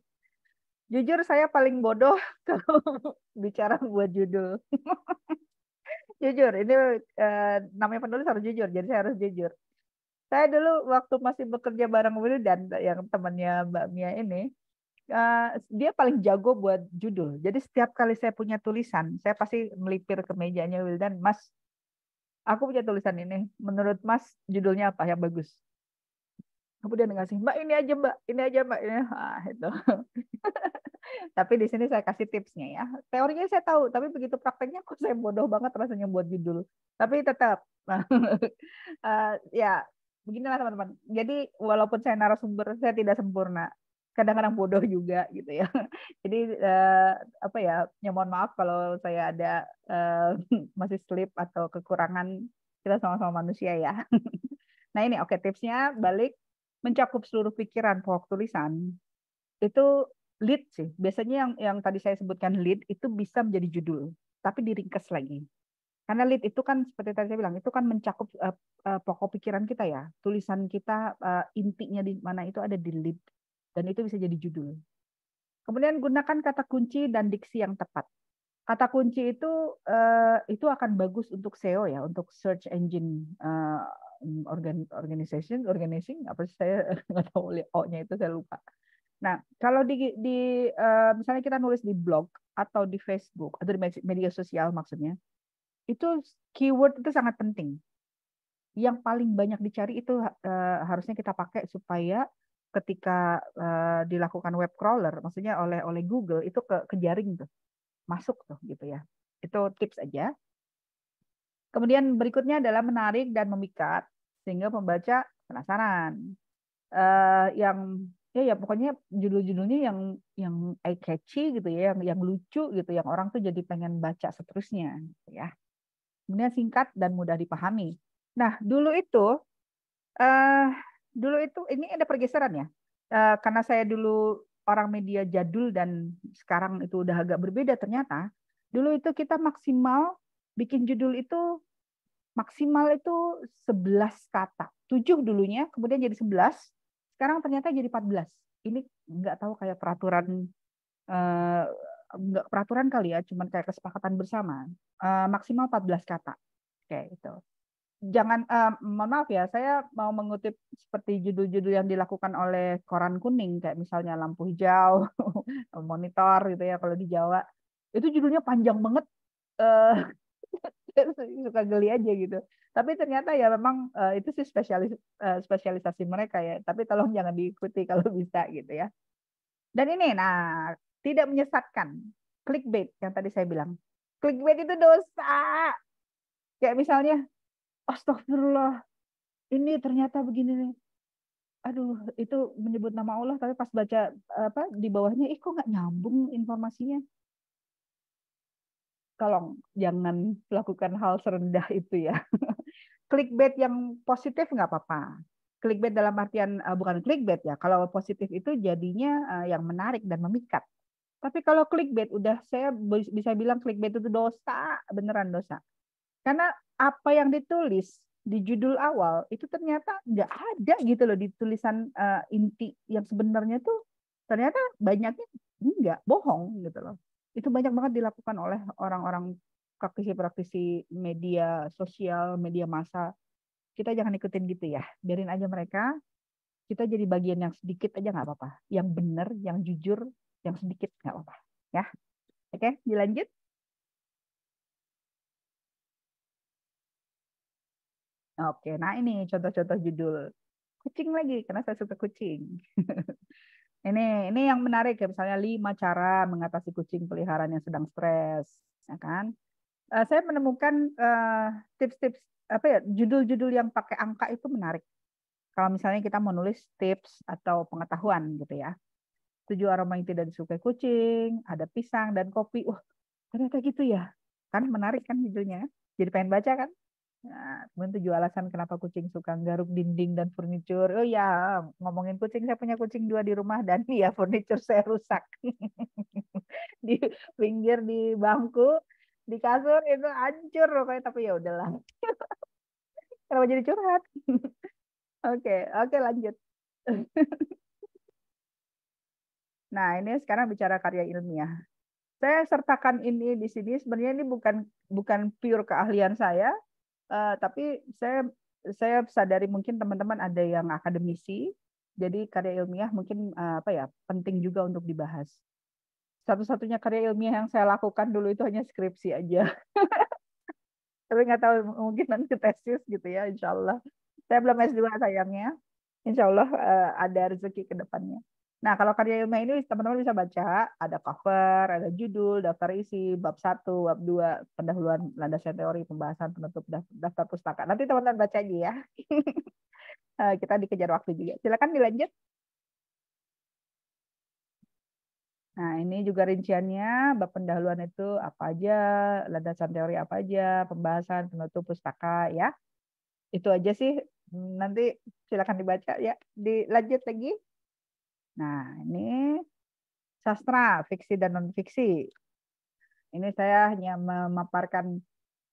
Jujur saya paling bodoh kalau bicara buat judul. Jujur, ini namanya penulis harus jujur, jadi saya harus jujur. Saya dulu waktu masih bekerja bareng Wildan, yang temannya Mbak Mia ini, dia paling jago buat judul. Jadi setiap kali saya punya tulisan, saya pasti melipir ke mejanya Wildan, Mas, aku punya tulisan ini. Menurut Mas, judulnya apa yang bagus? Kemudian ngasih, Mbak ini aja Mbak, ini aja Mbak. Ini. Ah, itu. Tapi di sini saya kasih tipsnya ya. Teorinya saya tahu, tapi begitu prakteknya kok saya bodoh banget rasanya buat judul. Tapi tetap, ya beginilah teman-teman. Jadi walaupun saya narasumber, saya tidak sempurna. Kadang-kadang bodoh juga gitu ya. Jadi apa ya, ya mohon maaf kalau saya ada masih slip atau kekurangan. Kita sama-sama manusia ya. Nah ini oke, tipsnya balik mencakup seluruh pikiran pokok tulisan itu lead sih. Biasanya yang tadi saya sebutkan lead itu bisa menjadi judul, tapi diringkas lagi. Karena lead itu kan seperti tadi saya bilang, itu kan mencakup pokok pikiran kita ya. Tulisan kita intinya di mana itu ada di lead dan itu bisa jadi judul. Kemudian gunakan kata kunci dan diksi yang tepat. Kata kunci itu akan bagus untuk SEO ya, untuk search engine organizing apa sih saya nggak tahu O-nya itu saya lupa. Nah, kalau misalnya kita nulis di blog atau di Facebook atau di media sosial maksudnya, itu keyword itu sangat penting. Yang paling banyak dicari itu harusnya kita pakai supaya ketika dilakukan web crawler, maksudnya oleh Google itu ke jaring tuh, masuk tuh gitu ya. Itu tips aja. Kemudian berikutnya adalah menarik dan memikat sehingga pembaca penasaran. Yang ya pokoknya judul-judulnya yang eye catchy gitu ya, yang lucu gitu, yang orang tuh jadi pengen baca seterusnya gitu ya. Kemudian singkat dan mudah dipahami. Nah, eh dulu itu ini ada pergeseran ya. Karena saya dulu orang media jadul dan sekarang itu udah agak berbeda ternyata. Dulu itu kita maksimal bikin judul itu maksimal itu 11 kata. 7 dulunya, kemudian jadi 11. Sekarang ternyata jadi 14. Ini nggak tahu kayak peraturan eh, nggak peraturan kali ya, cuman kayak kesepakatan bersama. Maksimal 14 kata. Oke, itu. Jangan mohon maaf ya, saya mau mengutip seperti judul-judul yang dilakukan oleh koran kuning kayak misalnya lampu hijau, monitor gitu ya kalau di Jawa. Itu judulnya panjang banget. Eh, suka geli aja gitu. Tapi ternyata ya memang itu sih spesialisasi mereka ya. Tapi tolong jangan diikuti kalau bisa gitu ya. Dan ini, nah tidak menyesatkan. Clickbait yang tadi saya bilang. Clickbait itu dosa. Kayak misalnya, astagfirullah, ini ternyata begini nih. Aduh, itu menyebut nama Allah, tapi pas baca apa di bawahnya, kok nggak nyambung informasinya. Tolong jangan lakukan hal serendah itu ya. Clickbait yang positif nggak apa-apa. Clickbait dalam artian bukan clickbait ya. Kalau positif itu jadinya yang menarik dan memikat. Tapi kalau clickbait udah saya bisa bilang clickbait itu dosa, beneran dosa. Karena apa yang ditulis di judul awal itu ternyata nggak ada gitu loh di tulisan inti yang sebenarnya tuh ternyata banyaknya nggak bohong gitu loh. Itu banyak banget dilakukan oleh orang-orang praktisi-praktisi media sosial, media massa. Kita jangan ikutin gitu ya. Biarin aja mereka. Kita jadi bagian yang sedikit aja nggak apa-apa. Yang benar, yang jujur, yang sedikit nggak apa-apa. Ya, oke, dilanjut. Oke, nah ini contoh-contoh judul. Kucing lagi, karena saya suka kucing. Ini yang menarik ya, misalnya 5 cara mengatasi kucing peliharaan yang sedang stres, ya kan? Saya menemukan tips-tips apa ya, judul-judul yang pakai angka itu menarik. Kalau misalnya kita mau nulis tips atau pengetahuan gitu ya. 7 aroma yang tidak disukai kucing, ada pisang dan kopi. Wah, ternyata gitu ya. Kan menarik kan judulnya. Jadi pengen baca kan? Nah, kemudian 7 alasan kenapa kucing suka garuk dinding dan furnitur. Oh ya, ngomongin kucing, saya punya kucing 2 di rumah dan ya furnitur saya rusak. Di pinggir, di bangku, di kasur itu hancur pokoknya. Tapi ya udahlah. Kenapa jadi curhat? Oke, oke lanjut. Nah, ini sekarang bicara karya ilmiah. Saya sertakan ini di sini sebenarnya ini bukan bukan pure keahlian saya, tapi saya sadari mungkin teman-teman ada yang akademisi, jadi karya ilmiah mungkin apa ya penting juga untuk dibahas. Satu-satunya karya ilmiah yang saya lakukan dulu itu hanya skripsi aja, tapi nggak tahu mungkin nanti tesis gitu ya, insya Allah. Saya belum S2 sayangnya, insya Allah ada rezeki ke depannya. Nah, kalau karya ilmiah ini teman-teman bisa baca, ada cover, ada judul, daftar isi, bab 1, bab 2, pendahuluan landasan teori, pembahasan penutup daftar pustaka. Nanti teman-teman baca aja ya. Kita dikejar waktu juga. Silakan dilanjut. Nah, ini juga rinciannya, bab pendahuluan itu apa aja, landasan teori apa aja, pembahasan penutup pustaka ya. Itu aja sih. Nanti silakan dibaca ya. Dilanjut lagi. Nah, ini sastra, fiksi dan non-fiksi. Ini saya hanya memaparkan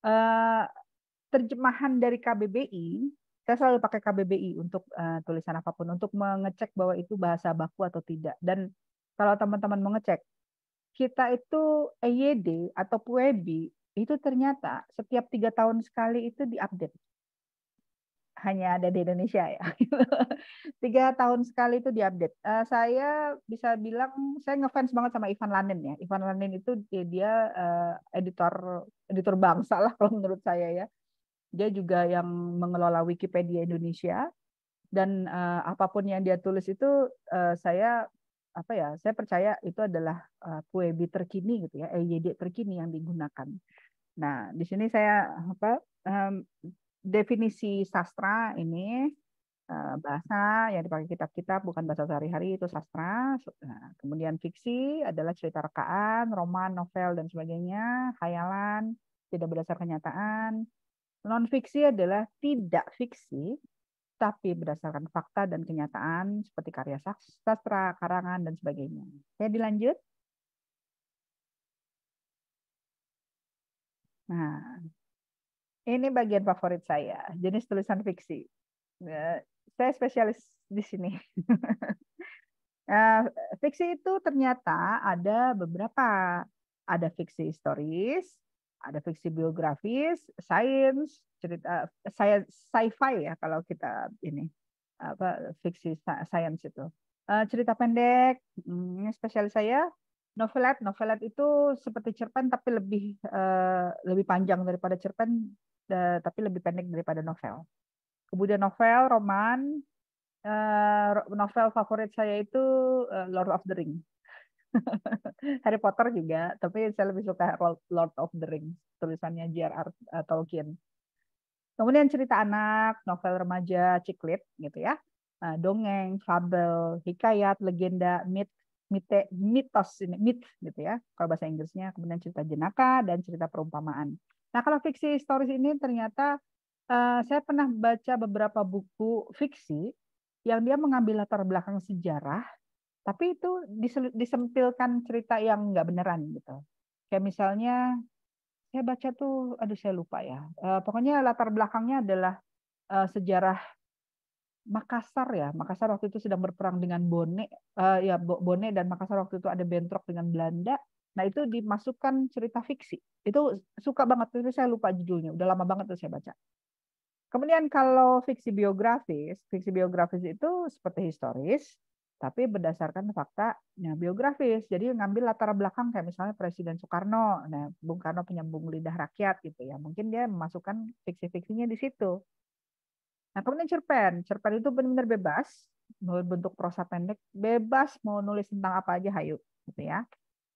uh, terjemahan dari KBBI. Saya selalu pakai KBBI untuk tulisan apapun, untuk mengecek bahwa itu bahasa baku atau tidak. Dan kalau teman-teman mau ngecek, kita itu EYD atau PUEBI, itu ternyata setiap 3 tahun sekali itu diupdate. Hanya ada di Indonesia ya. 3 tahun sekali itu diupdate. Saya bisa bilang saya ngefans banget sama Ivan Lanin ya. Ivan Lanin itu dia editor editor bangsa lah kalau menurut saya ya. Dia juga yang mengelola Wikipedia Indonesia dan apapun yang dia tulis itu saya apa ya? Saya percaya itu adalah PUEBI terkini gitu ya, EYD terkini yang digunakan. Nah, di sini saya apa definisi sastra ini bahasa yang dipakai kitab-kitab bukan bahasa sehari-hari itu sastra. Nah, kemudian fiksi adalah cerita rekaan, roman, novel dan sebagainya, khayalan, tidak berdasar kenyataan. Non fiksi adalah tidak fiksi tapi berdasarkan fakta dan kenyataan seperti karya sastra, karangan dan sebagainya. Saya dilanjut. Nah, ini bagian favorit saya, jenis tulisan fiksi. Saya spesialis di sini. Eh, Fiksi itu ternyata ada beberapa. Ada fiksi historis, ada fiksi biografis, sains, cerita sci-fi ya kalau kita ini apa fiksi sains itu. Cerita pendek, ini spesialis saya. Novelet, novelet itu seperti cerpen tapi lebih panjang daripada cerpen, tapi lebih pendek daripada novel. Kemudian novel, roman, novel favorit saya itu Lord of the Ring. Harry Potter juga, tapi saya lebih suka Lord of the Rings, tulisannya J.R.R. Tolkien. Kemudian cerita anak, novel remaja, ciklit gitu ya. Dongeng, fabel, hikayat, legenda, mitos ini, myth gitu ya. Kalau bahasa Inggrisnya, kemudian cerita jenaka dan cerita perumpamaan. Nah, kalau fiksi historis ini ternyata saya pernah baca beberapa buku fiksi yang dia mengambil latar belakang sejarah, tapi itu disempilkan cerita yang nggak beneran gitu. Kayak misalnya saya baca tuh, aduh saya lupa ya. Pokoknya latar belakangnya adalah sejarah Makassar ya. Makassar waktu itu sedang berperang dengan Bone, ya Bone dan Makassar waktu itu ada bentrok dengan Belanda. Nah itu dimasukkan cerita fiksi. Itu suka banget, tapi saya lupa judulnya. Udah lama banget tuh saya baca. Kemudian kalau fiksi biografis itu seperti historis, tapi berdasarkan fakta biografis. Jadi ngambil latar belakang kayak misalnya Presiden Soekarno, nah Bung Karno penyambung lidah rakyat gitu ya. Mungkin dia memasukkan fiksi-fiksinya di situ. Nah kemudian cerpen, cerpen itu benar-benar bebas, bentuk prosa pendek, bebas mau nulis tentang apa aja, hayu, gitu ya.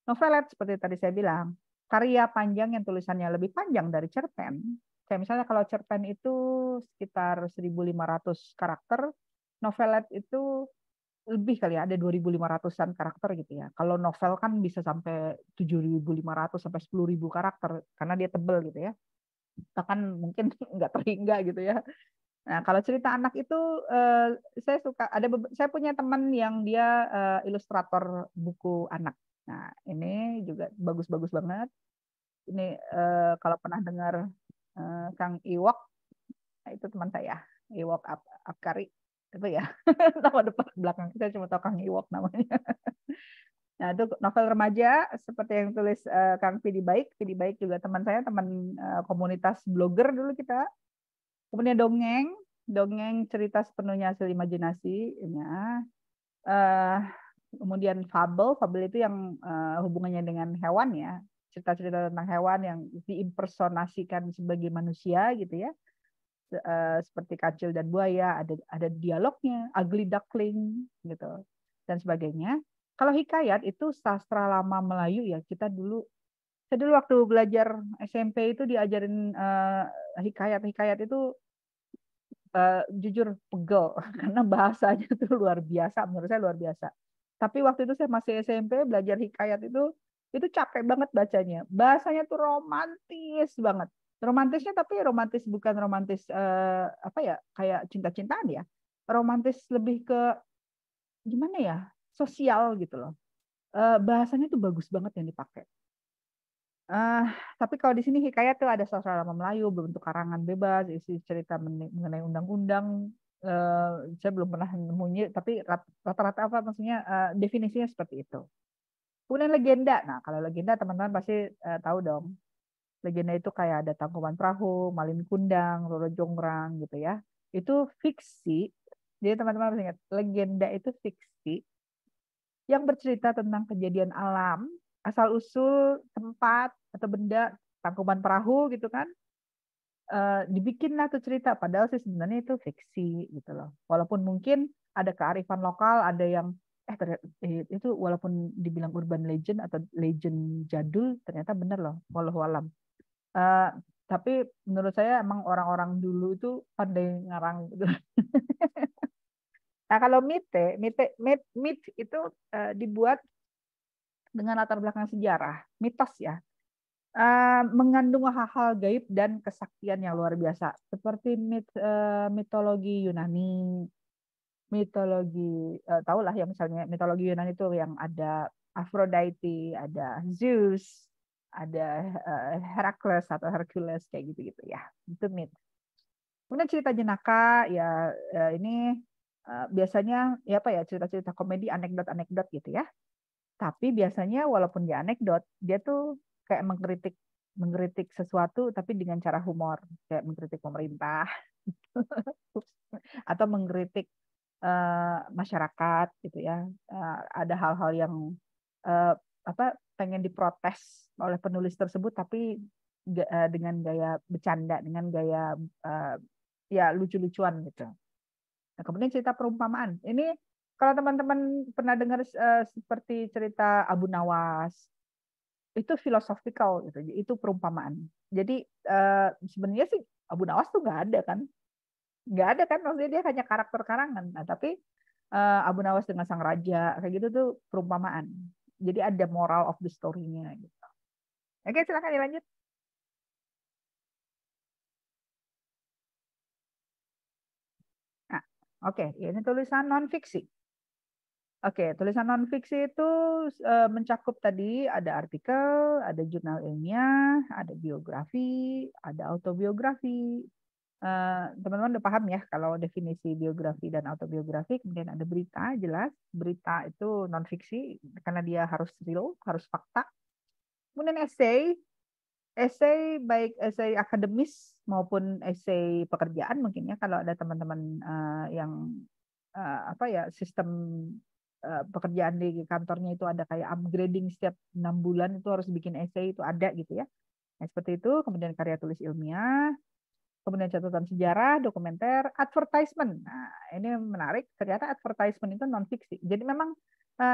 Novelet seperti tadi saya bilang, karya panjang yang tulisannya lebih panjang dari cerpen. Kayak misalnya kalau cerpen itu sekitar 1.500 karakter, novelet itu lebih kali ya, ada 2.500-an karakter gitu ya. Kalau novel kan bisa sampai 7.500 sampai 10.000 karakter karena dia tebel gitu ya. Bahkan mungkin nggak terhingga gitu ya. Nah, kalau cerita anak itu saya suka saya punya teman yang dia ilustrator buku anak. Nah, ini juga bagus-bagus banget. Ini kalau pernah dengar Kang Iwok, nah, itu teman saya, Iwok Apkari. Itu ya. Nama depan belakang saya cuma tahu Kang Iwok namanya. Nah, itu novel remaja seperti yang tulis Kang Vidi Baik. Vidi Baik juga teman saya, teman komunitas blogger dulu kita. Kemudian dongeng, dongeng cerita sepenuhnya hasil imajinasi. Ya. Kemudian fabel, fabel itu yang hubungannya dengan hewan ya, cerita-cerita tentang hewan yang diimpersonasikan sebagai manusia gitu ya, seperti kancil dan buaya, ada dialognya, ugly duckling gitu dan sebagainya. Kalau hikayat itu sastra lama Melayu ya, saya dulu waktu belajar SMP itu diajarin hikayat-hikayat itu jujur pegel karena bahasanya tuh luar biasa, menurut saya luar biasa. Tapi waktu itu saya masih SMP belajar hikayat itu capek banget bacanya. Bahasanya tuh romantis banget. Romantisnya tapi romantis bukan romantis apa ya, kayak cinta-cintaan ya. Romantis lebih ke gimana ya? Sosial gitu loh. Bahasanya tuh bagus banget yang dipakai. Uh, tapi kalau di sini hikayat tuh ada sastra lama Melayu berbentuk karangan bebas, isi cerita mengenai undang-undang. Saya belum pernah nemunya, tapi rata-rata apa maksudnya definisinya seperti itu. Kemudian legenda. Nah, kalau legenda teman-teman pasti tahu dong. Legenda itu kayak ada Tangkuban Perahu, Malin Kundang, Roro Jonggrang gitu ya. Itu fiksi. Jadi teman-teman harus ingat, legenda itu fiksi yang bercerita tentang kejadian alam, asal-usul tempat atau benda, Tangkuban Perahu gitu kan, dibikinlah tuh cerita. Padahal sih sebenarnya itu fiksi gitu loh. Walaupun mungkin ada kearifan lokal, ada yang itu walaupun dibilang urban legend atau legend jadul, ternyata benar loh, walau alam. Uh, tapi menurut saya emang orang-orang dulu itu pandai ngarang gitu. Nah kalau mit itu dibuat dengan latar belakang sejarah, mitos ya, mengandung hal-hal gaib dan kesaktian yang luar biasa, seperti mitologi Yunani, mitologi tahu lah ya, misalnya mitologi Yunani itu yang ada Aphrodite, ada Zeus, ada Heracles atau Hercules kayak gitu-gitu ya, itu mit. Kemudian cerita jenaka ya, ini biasanya ya apa ya, cerita-cerita komedi, anekdot-anekdot gitu ya. Tapi biasanya walaupun dia anekdot, dia tuh kayak mengkritik mengkritik sesuatu tapi dengan cara humor, kayak mengkritik pemerintah atau mengkritik masyarakat gitu ya. Ada hal-hal yang uh, apa pengen diprotes oleh penulis tersebut tapi dengan gaya bercanda, dengan gaya uh, ya lucu-lucuan gitu. Nah, kemudian cerita perumpamaan. Ini kalau teman-teman pernah dengar seperti cerita Abu Nawas, itu philosophical gitu. Itu perumpamaan. Jadi sebenarnya sih Abu Nawas tuh nggak ada kan, maksudnya dia hanya karakter karangan. Nah, tapi Abu Nawas dengan sang raja kayak gitu tuh perumpamaan. Jadi ada moral of the story-nya gitu. Oke, silakan dilanjut. Nah, oke, ini tulisan non fiksi. Oke, tulisan non-fiksi itu mencakup tadi ada artikel, ada jurnal ilmiah, ada biografi, ada autobiografi. Teman-teman udah paham ya kalau definisi biografi dan autobiografi. Kemudian ada berita, jelas. Berita itu non-fiksi karena dia harus real, harus fakta. Kemudian essay, essay baik essay akademis maupun essay pekerjaan mungkin ya kalau ada teman-teman yang apa ya sistem pekerjaan di kantornya itu ada kayak upgrading setiap 6 bulan itu harus bikin essay itu ada gitu ya. Nah, seperti itu. Kemudian karya tulis ilmiah, kemudian catatan sejarah, dokumenter, advertisement. Nah, ini menarik. Ternyata advertisement itu non fiksi. Jadi memang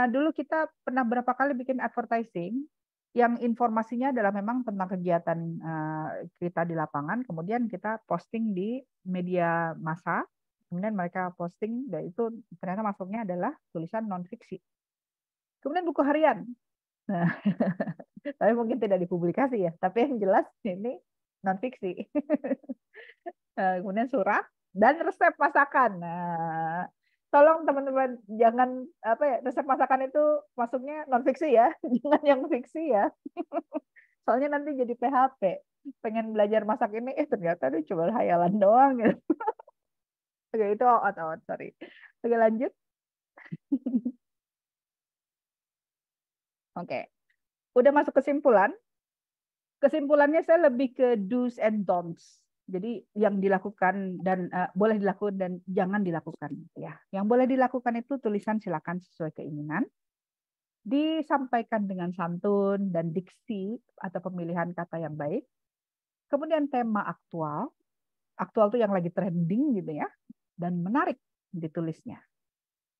dulu kita pernah berapa kali bikin advertising yang informasinya adalah memang tentang kegiatan kita di lapangan, kemudian kita posting di media massa, kemudian mereka posting, dan itu ternyata masuknya adalah tulisan non fiksi. Kemudian buku harian. Nah, tapi mungkin tidak dipublikasi ya. Tapi yang jelas ini non fiksi. Kemudian surat dan resep masakan. Nah, tolong teman-teman jangan apa ya resep masakan itu masuknya non fiksi ya, jangan yang fiksi ya. Soalnya nanti jadi PHP. Pengen belajar masak ini, ternyata dia cuma hayalan doang gitu. Oke, itu out, sorry. Oke, lanjut. Oke, udah masuk kesimpulan. Kesimpulannya saya lebih ke do's and don'ts. Jadi yang dilakukan dan boleh dilakukan dan jangan dilakukan ya. Yang boleh dilakukan itu tulisan silakan sesuai keinginan. Disampaikan dengan santun dan diksi atau pemilihan kata yang baik. Kemudian tema aktual. Aktual itu yang lagi trending gitu ya. Dan menarik ditulisnya.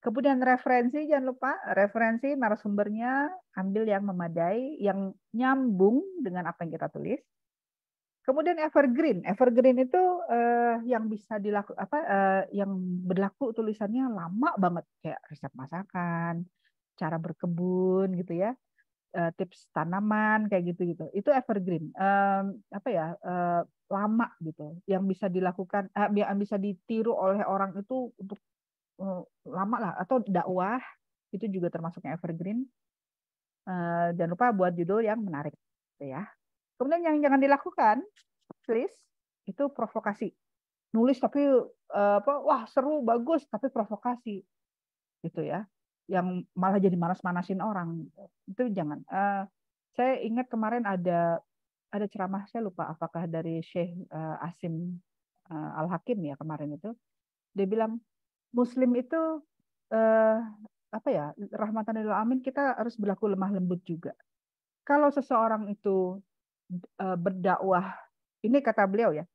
Kemudian referensi, jangan lupa referensi narasumbernya ambil yang memadai, yang nyambung dengan apa yang kita tulis. Kemudian evergreen, evergreen itu yang bisa dilakukan yang berlaku tulisannya lama banget kayak resep masakan, cara berkebun gitu ya, tips tanaman kayak gitu. Itu evergreen, lama gitu, yang bisa dilakukan, yang bisa ditiru oleh orang itu untuk lama lah, atau dakwah itu juga termasuknya evergreen. Jangan lupa buat judul yang menarik, gitu ya. Kemudian yang jangan dilakukan, please, itu provokasi. Nulis tapi wah seru, bagus, tapi provokasi, gitu ya. Yang malah jadi manas-manasin orang, itu jangan. Saya ingat kemarin ada ceramah, saya lupa apakah dari Syekh Asim Al-Hakim ya kemarin itu. Dia bilang Muslim itu rahmatan lil alamin, kita harus berlaku lemah lembut juga. Kalau seseorang itu berdakwah, ini kata beliau ya,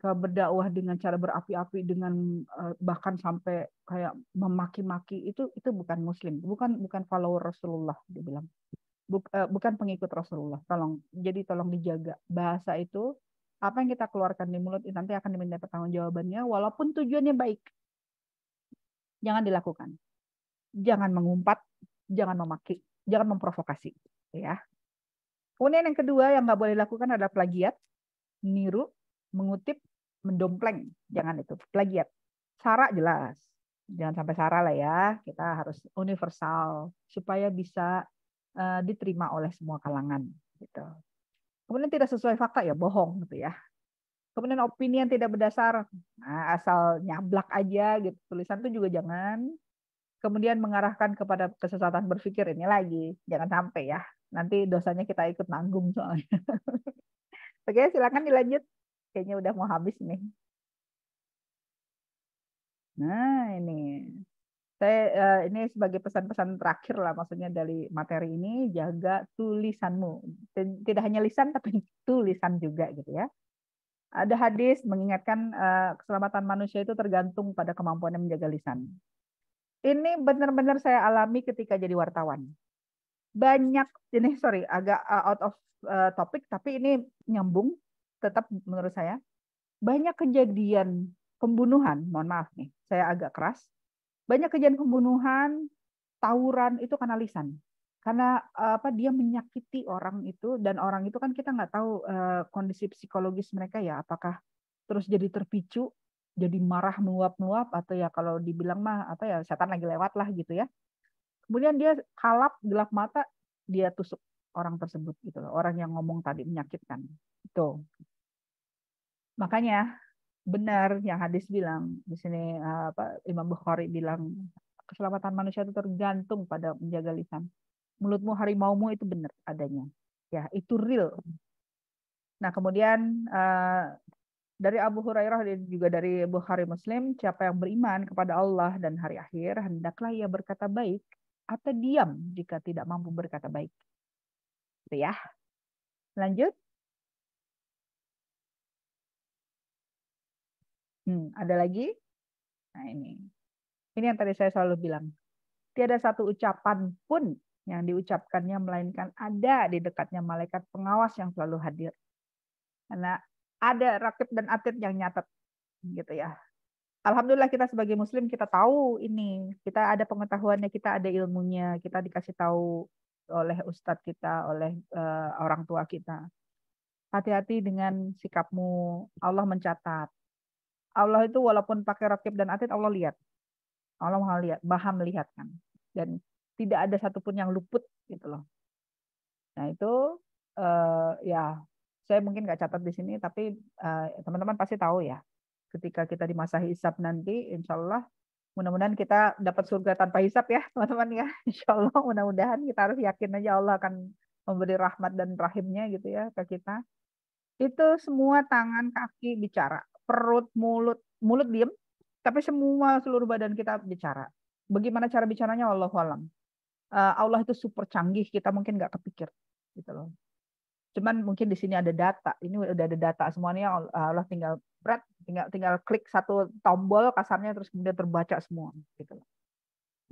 berdakwah dengan cara berapi-api, dengan bahkan sampai kayak memaki-maki, itu bukan Muslim, bukan follower Rasulullah, dia bilang. Bukan pengikut Rasulullah. Tolong dijaga bahasa itu. Apa yang kita keluarkan di mulut nanti akan diminta pertanggungjawabannya, walaupun tujuannya baik. Jangan dilakukan. Jangan mengumpat, jangan memaki, jangan memprovokasi, ya. Kemudian yang kedua yang nggak boleh dilakukan adalah plagiat, niru, mengutip, mendompleng. Jangan itu, plagiat. Sara jelas, jangan sampai sara lah ya. Kita harus universal supaya bisa diterima oleh semua kalangan, gitu. Kemudian tidak sesuai fakta ya, bohong gitu ya. Kemudian opini yang tidak berdasar, asal nyablak aja gitu. Tulisan itu juga jangan. Kemudian mengarahkan kepada kesesatan berpikir, ini lagi jangan sampai ya, nanti dosanya kita ikut nanggung soalnya. Oke, silakan dilanjut, kayaknya udah mau habis nih. Nah ini saya ini sebagai pesan-pesan terakhir lah, maksudnya dari materi ini, jaga tulisanmu, tidak hanya lisan tapi tulisan juga gitu ya. Ada hadis mengingatkan keselamatan manusia itu tergantung pada kemampuannya menjaga lisan. Ini benar-benar saya alami ketika jadi wartawan. Banyak ini, sorry, agak out of topic, tapi ini nyambung tetap menurut saya. Banyak kejadian pembunuhan, mohon maaf nih, saya agak keras. Banyak kejadian pembunuhan, tawuran itu karena lisan. Karena dia menyakiti orang itu, dan orang itu kan kita nggak tahu kondisi psikologis mereka ya, apakah terus jadi terpicu jadi marah meluap-meluap, atau ya kalau dibilang mah apa ya, setan lagi lewat lah gitu ya. Kemudian dia kalap, gelap mata, dia tusuk orang tersebut gitu loh, orang yang ngomong tadi menyakitkan. Itu. Makanya benar yang hadis bilang di sini, Imam Bukhari bilang keselamatan manusia itu tergantung pada menjaga lisan. Mulutmu harimaumu itu benar adanya. Ya, itu real. Nah, kemudian dari Abu Hurairah dan juga dari Bukhari Muslim, siapa yang beriman kepada Allah dan hari akhir, hendaklah ia berkata baik atau diam jika tidak mampu berkata baik. Itu ya. Lanjut. Ada lagi? Nah, ini. Ini yang tadi saya selalu bilang. Tiada satu ucapan pun yang diucapkannya melainkan ada di dekatnya malaikat pengawas yang selalu hadir. Karena ada rakib dan atid yang nyatet gitu ya. Alhamdulillah kita sebagai muslim kita tahu ini, kita ada pengetahuannya, kita ada ilmunya, kita dikasih tahu oleh ustadz kita, oleh orang tua kita. Hati-hati dengan sikapmu, Allah mencatat. Allah itu walaupun pakai rakib dan atid, Allah lihat. Allah maha melihat kan. Dan tidak ada satupun yang luput gitu loh. Nah itu ya saya mungkin nggak catat di sini, tapi teman-teman pasti tahu ya. Ketika kita di masa hisab nanti, insya Allah mudah-mudahan kita dapat surga tanpa hisab ya teman-teman ya. Insya Allah mudah-mudahan kita harus yakin aja Allah akan memberi rahmat dan rahimnya gitu ya ke kita. Itu semua tangan, kaki bicara, perut, mulut diem, tapi semua seluruh badan kita bicara. Bagaimana cara bicaranya Allahu alam. Allah itu super canggih, kita mungkin nggak kepikir gitu loh. Cuman mungkin di sini ada data, ini udah ada data semuanya, Allah tinggal tinggal klik satu tombol kasarnya terus kemudian terbaca semua gitu loh.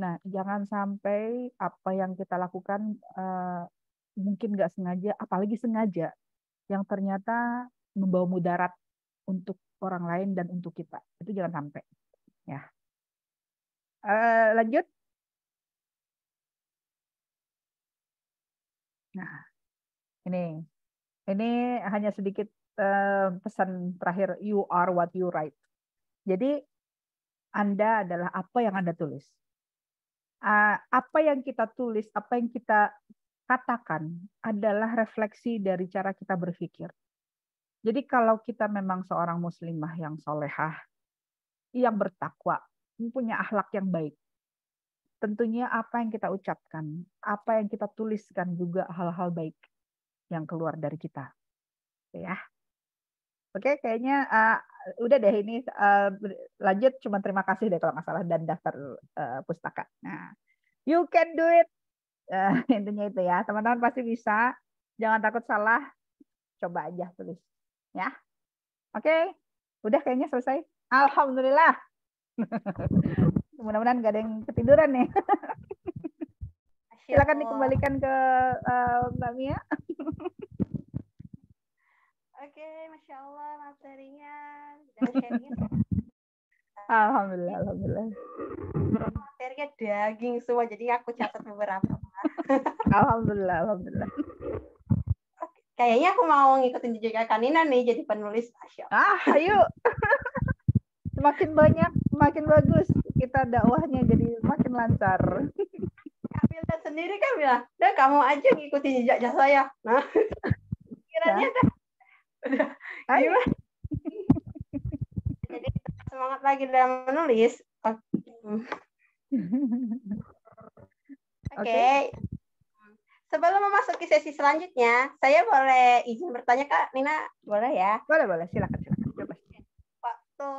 Nah, jangan sampai apa yang kita lakukan mungkin nggak sengaja, apalagi sengaja, yang ternyata membawa mudarat untuk orang lain dan untuk kita. Itu jangan sampai. Ya. Lanjut. Nah, ini hanya sedikit pesan terakhir. You are what you write. Jadi Anda adalah apa yang Anda tulis. Apa yang kita tulis, apa yang kita katakan adalah refleksi dari cara kita berpikir. Jadi kalau kita memang seorang muslimah yang solehah, yang bertakwa, mempunyai akhlak yang baik, tentunya apa yang kita ucapkan, apa yang kita tuliskan juga hal-hal baik yang keluar dari kita. Ya. Oke, kayaknya udah deh ini lanjut. Cuma terima kasih deh kalau nggak salah dan daftar pustaka. Nah, you can do it. Intinya itu ya, teman-teman pasti bisa. Jangan takut salah, coba aja tulis. Ya, oke, udah kayaknya selesai. Alhamdulillah. Mudah-mudahan nggak ada yang ketiduran nih. Silakan dikembalikan ke Mbak Mia. Oke, Masya Allah materinya dan sharingnya. Alhamdulillah. Materinya daging semua, jadi aku catat beberapa. Alhamdulillah. Oke, kayaknya aku mau ngikutin jejak Kanina nih jadi penulis. Masya Allah. Ayo. Semakin banyak, makin bagus. Kita dakwahnya jadi makin lancar. Kak Wilda sendiri kan bilang, udah kamu aja ngikutin jejak saya. Nah, kiranya dah. Udah. Gimana? Jadi semangat lagi dalam menulis. Oke. Sebelum memasuki sesi selanjutnya, saya boleh izin bertanya Kak Nina, boleh ya? Boleh, silakan. Coba. Waktu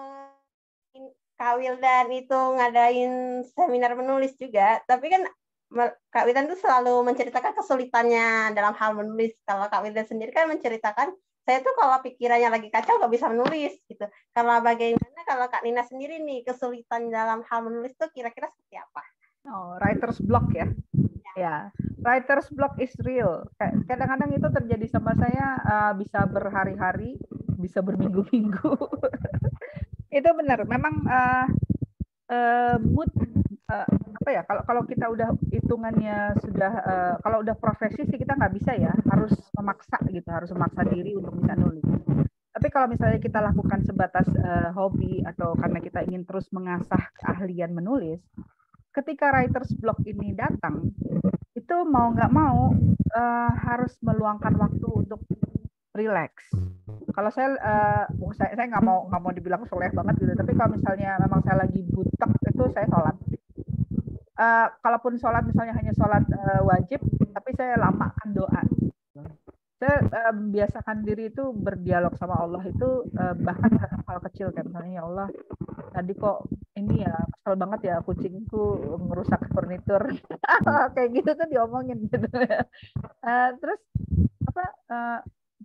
Kak Wildan itu ngadain seminar menulis juga, tapi kan Kak Wildan tuh selalu menceritakan kesulitannya dalam hal menulis. Kalau Kak Wildan sendiri kan menceritakan, saya tuh kalau pikirannya lagi kacau nggak bisa menulis gitu. Kalau bagaimana kalau Kak Nina sendiri nih kesulitan dalam hal menulis tuh kira-kira seperti apa? Oh, writer's block ya. Ya, writer's block is real. Kadang-kadang itu terjadi sama saya, bisa berhari-hari, bisa berminggu-minggu. Itu benar. Memang mood apa ya? Kalau kita udah hitungannya sudah kalau udah profesi sih kita nggak bisa ya, harus memaksa gitu, harus memaksa diri untuk bisa nulis. Tapi Tapi kalau misalnya kita lakukan sebatas hobi atau karena kita ingin terus mengasah keahlian menulis, ketika writer's block ini datang, itu mau nggak mau harus meluangkan waktu untuk relax. Kalau saya nggak mau dibilang soleh banget gitu, tapi kalau misalnya memang saya lagi butek itu saya sholat. Kalaupun sholat misalnya hanya sholat wajib, tapi saya lamakan doa. Saya biasakan diri itu berdialog sama Allah itu bahkan hal kecil kayak misalnya, ya Allah tadi kok ini ya kesel banget ya kucingku ngerusak furnitur kayak gitu tuh diomongin gitu ya. Terus apa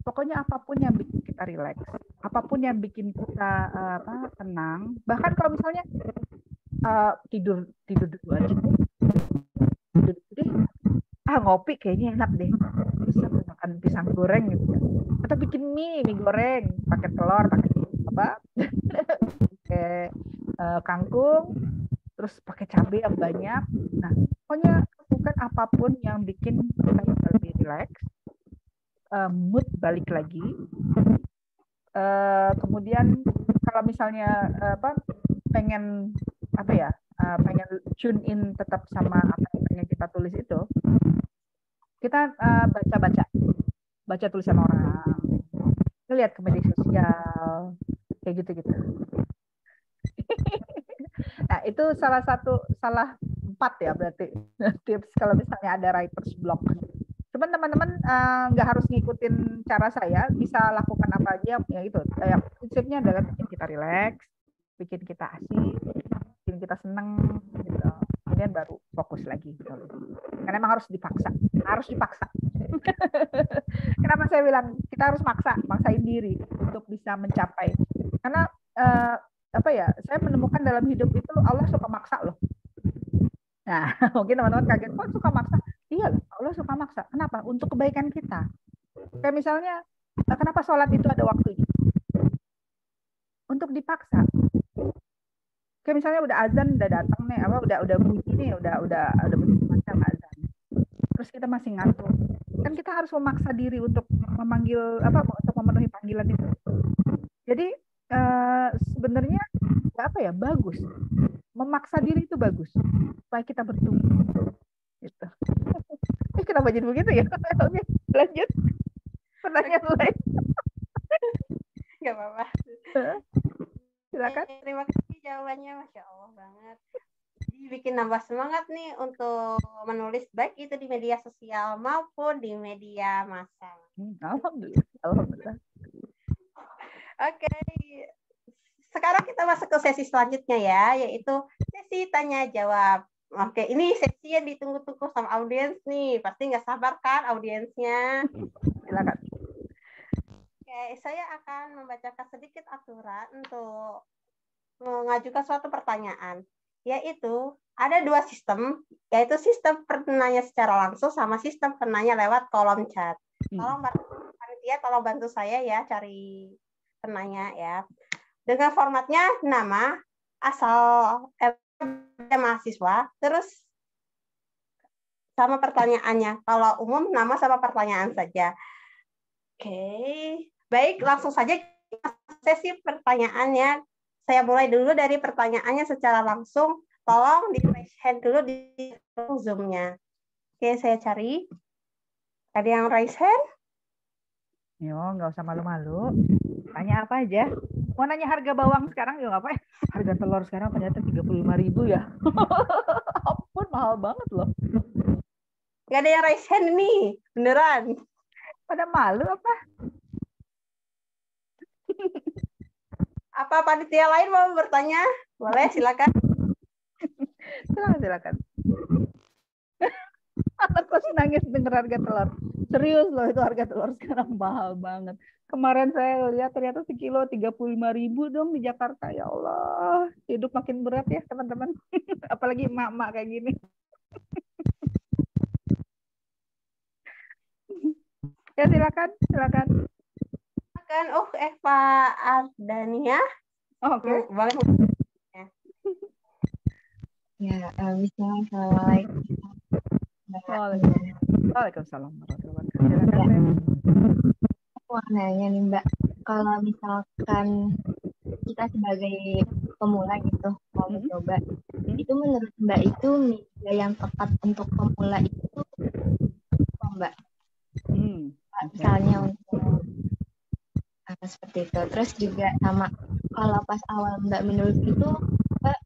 pokoknya apapun yang bikin kita rileks, apapun yang bikin kita tenang, bahkan kalau misalnya tidur dulu aja deh, ngopi kayaknya enak deh, bisa makan pisang goreng gitu ya, atau bikin mie goreng pakai telur, pakai apa pakai kangkung, terus pakai cabai yang banyak. Nah pokoknya lakukan apapun yang bikin kita lebih rileks, mood balik lagi. Kemudian kalau misalnya pengen tune in tetap sama apa yang pengen kita tulis itu, kita baca tulisan orang, lihat ke media sosial kayak gitu. Nah itu salah 4 ya berarti tips kalau misalnya ada writer's block. Cuman teman-teman nggak harus ngikutin cara saya, bisa lakukan apa aja ya itu. Kayak prinsipnya adalah bikin kita rileks, bikin kita asik, bikin kita seneng gitu. Kemudian baru fokus lagi gitu. Karena emang harus dipaksa. Kenapa saya bilang kita harus maksain diri untuk bisa mencapai. Karena saya menemukan dalam hidup itu Allah suka maksa loh. Nah, mungkin teman-teman kaget, kok suka maksa? Iya loh, Allah suka maksa. Kenapa? Untuk kebaikan kita. Kayak misalnya, kenapa sholat itu ada waktunya? Untuk dipaksa. Kayak misalnya udah azan, udah datang nih, udah bunyi nih, udah bunyi macam azan. Terus kita masih ngantuk. Kan kita harus memaksa diri untuk untuk memenuhi panggilan itu. Jadi sebenarnya bagus. Memaksa diri itu bagus supaya kita bertumbuh. Gitu. Kenapa jadi begitu ya? Oke, lanjut. Pertanyaan lain. Gak apa-apa. Silakan. Terima kasih jawabannya, Masya Allah banget. Jadi bikin nambah semangat nih untuk menulis baik itu di media sosial maupun di media massa. Alhamdulillah. Oke. Sekarang kita masuk ke sesi selanjutnya ya, yaitu sesi tanya jawab. Oke, ini sesi yang ditunggu-tunggu sama audiens nih. Pasti nggak sabar kan audiensnya? Silakan. Oke, saya akan membacakan sedikit aturan untuk mengajukan suatu pertanyaan. Yaitu, ada 2 sistem, yaitu sistem penanya secara langsung sama sistem penanya lewat kolom chat. Tolong panitia, tolong bantu saya ya cari penanya ya. Dengan formatnya nama, asal mahasiswa, terus sama pertanyaannya. Kalau umum nama sama pertanyaan saja. Oke, baik langsung saja sesi pertanyaannya. Saya mulai dulu dari pertanyaannya secara langsung. Tolong di raise hand dulu di Zoom-nya. Oke, saya cari. Ada yang raise hand? Yo, nggak usah malu-malu. Tanya apa aja. Mau nanya harga bawang sekarang juga apa? Harga telur sekarang ternyata 35.000 ya. Ampun, mahal banget loh. Gak ada yang raise hand nih, beneran. Pada malu apa? Apa panitia lain mau bertanya? Boleh, silakan. Silakan. Anak kos nangis denger harga telur. Serius loh, itu harga telur sekarang mahal banget. Kemarin saya lihat ternyata sekilo 35.000 dong di Jakarta. Ya Allah, hidup makin berat ya teman-teman. Apalagi emak-emak kayak gini. Ya silakan. Oh, Eva Ardania. Oke. Boleh. Ya, Assalamualaikum. Waalaikumsalam warahmatullahi wabarakatuh. Aku mau nanya nih Mbak, kalau misalkan kita sebagai pemula gitu mau mencoba, itu menurut Mbak itu media yang tepat untuk pemula itu apa, Mbak? Misalnya untuk seperti itu. Terus juga sama kalau pas awal Mbak menulis itu Mbak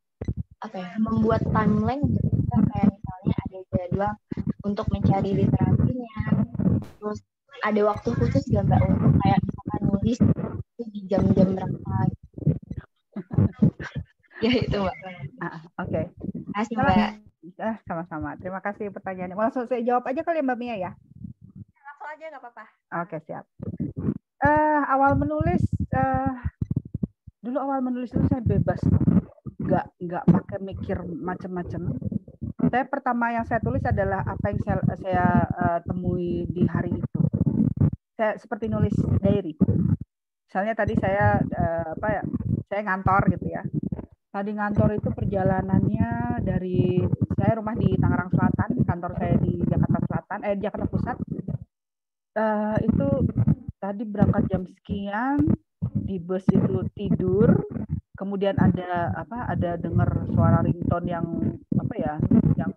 membuat timeline gitu, kayak misalnya ada jadwal untuk mencari literasinya, terus ada waktu khusus gak Mbak untuk kayak misalkan nulis itu di jam-jam berapa? Ya itu Mbak. Oke. Kasih Mbak. Sama-sama. Terima kasih pertanyaannya. Langsung saya jawab aja kali ya Mbak Mia ya. Langsung aja nggak apa-apa. Oke, siap. Awal menulis dulu awal menulis itu saya bebas, nggak pakai mikir macam-macam. Saya pertama yang saya tulis adalah apa yang saya temui di hari itu. Saya seperti nulis diary. Misalnya tadi saya saya ngantor gitu ya. Tadi ngantor itu perjalanannya dari saya rumah di Tangerang Selatan, kantor saya di Jakarta Selatan, Jakarta Pusat. Itu tadi berangkat jam sekian, di bus itu tidur, kemudian ada dengar suara ringtone yang yang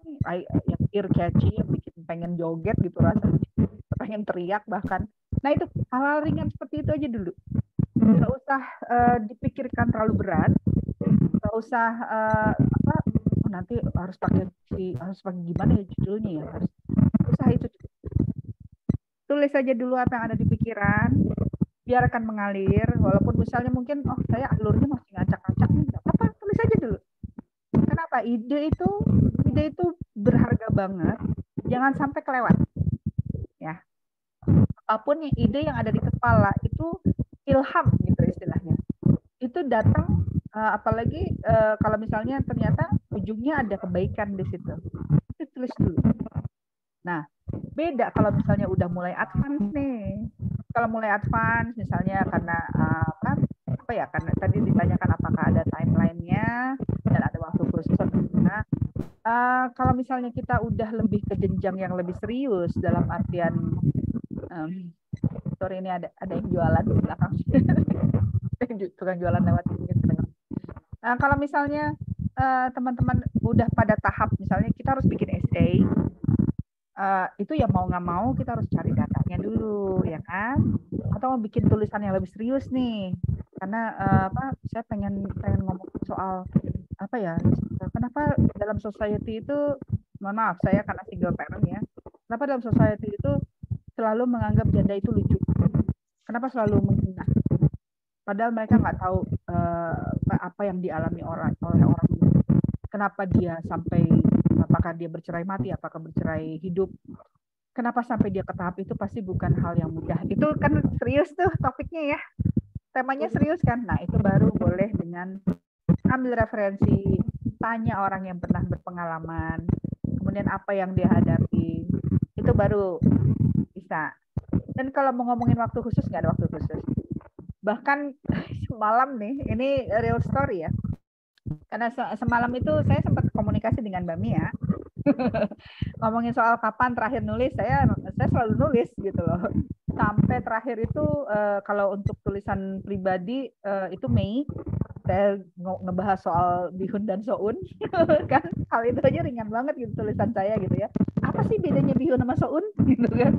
ear catchy, yang bikin pengen joget gitu rasanya, pengen teriak bahkan. Nah itu hal-hal ringan seperti itu aja dulu, nggak usah dipikirkan terlalu berat, nggak usah nanti harus pakai gimana ya judulnya ya, harus usah itu. Tulis saja dulu apa yang ada di pikiran, biarkan mengalir, walaupun misalnya mungkin saya alurnya masih ngacak-ngacak nih, nggak apa-apa, tulis aja dulu. Kenapa? Ide itu berharga banget, jangan sampai kelewat. Ya. Apapun ide yang ada di kepala itu ilham gitu istilahnya. Itu datang apalagi kalau misalnya ternyata ujungnya ada kebaikan di situ. Itu tulis dulu. Nah, beda kalau misalnya udah mulai advance nih. Kalau mulai advance misalnya karena karena tadi ditanyakan apakah ada timeline-nya dan ada waktu khusus. Nah, kalau misalnya kita udah lebih ke jenjang yang lebih serius dalam artian sorry ini ada yang jualan di belakang. Tukang jualan lewat ini. Nah, kalau misalnya teman-teman udah pada tahap misalnya kita harus bikin essay, itu ya mau nggak mau kita harus cari datanya dulu ya kan, atau mau bikin tulisan yang lebih serius nih karena saya pengen ngomong soal kenapa dalam society itu, mohon maaf saya karena single parent ya, kenapa dalam society itu selalu menganggap janda itu lucu, kenapa selalu menghina, padahal mereka nggak tahu apa yang dialami oleh orang, kenapa dia sampai, apakah dia bercerai mati, apakah bercerai hidup, kenapa sampai dia ke tahap itu, pasti bukan hal yang mudah. Itu kan serius tuh topiknya ya, temanya serius kan. Nah itu baru boleh dengan ambil referensi, tanya orang yang pernah berpengalaman, kemudian apa yang dia hadapi, itu baru bisa. Dan kalau mau ngomongin waktu khusus, nggak ada waktu khusus. Bahkan semalam nih, ini real story ya, karena semalam itu saya sempat komunikasi dengan Mbak Mia ngomongin soal kapan terakhir nulis. Saya selalu nulis gitu loh, sampai terakhir itu kalau untuk tulisan pribadi itu Mei saya ngebahas soal Bihun dan Soun kan, hal itu aja ringan banget gitu tulisan saya gitu ya, apa sih bedanya Bihun sama Soun gitu kan.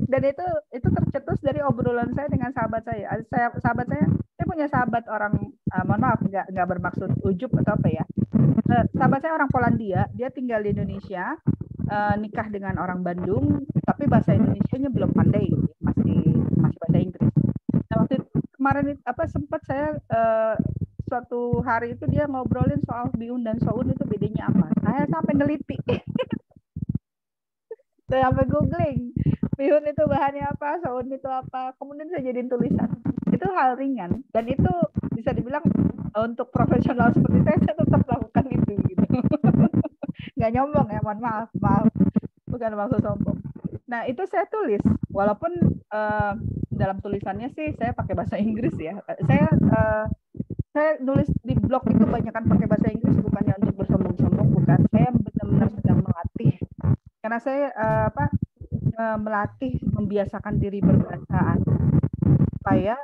Dan itu tercetus dari obrolan saya dengan sahabat saya. Sahabat saya punya sahabat orang, mohon maaf nggak bermaksud ujub atau apa ya. Sahabat saya orang Polandia, dia tinggal di Indonesia, nikah dengan orang Bandung, tapi bahasa Indonesianya belum pandai, masih bahasa Inggris. Nah waktu kemarin sempat saya suatu hari itu dia ngobrolin soal Bihun dan Soun itu bedanya apa. Saya sampai neliti, saya sampai googling. Bihun itu bahannya apa, Soun itu apa, kemudian saya jadiin tulisan. Itu hal ringan, dan itu bisa dibilang untuk profesional seperti saya tetap lakukan itu gitu. Nggak nyombong ya, mohon maaf, bukan maksud sombong. Nah itu saya tulis, walaupun dalam tulisannya sih saya pakai bahasa Inggris ya. Saya nulis di blog itu banyakkan pakai bahasa Inggris, bukannya untuk bersombong-sombong, bukan. Saya benar-benar sedang melatih, karena saya melatih, membiasakan diri berbahasa asing saya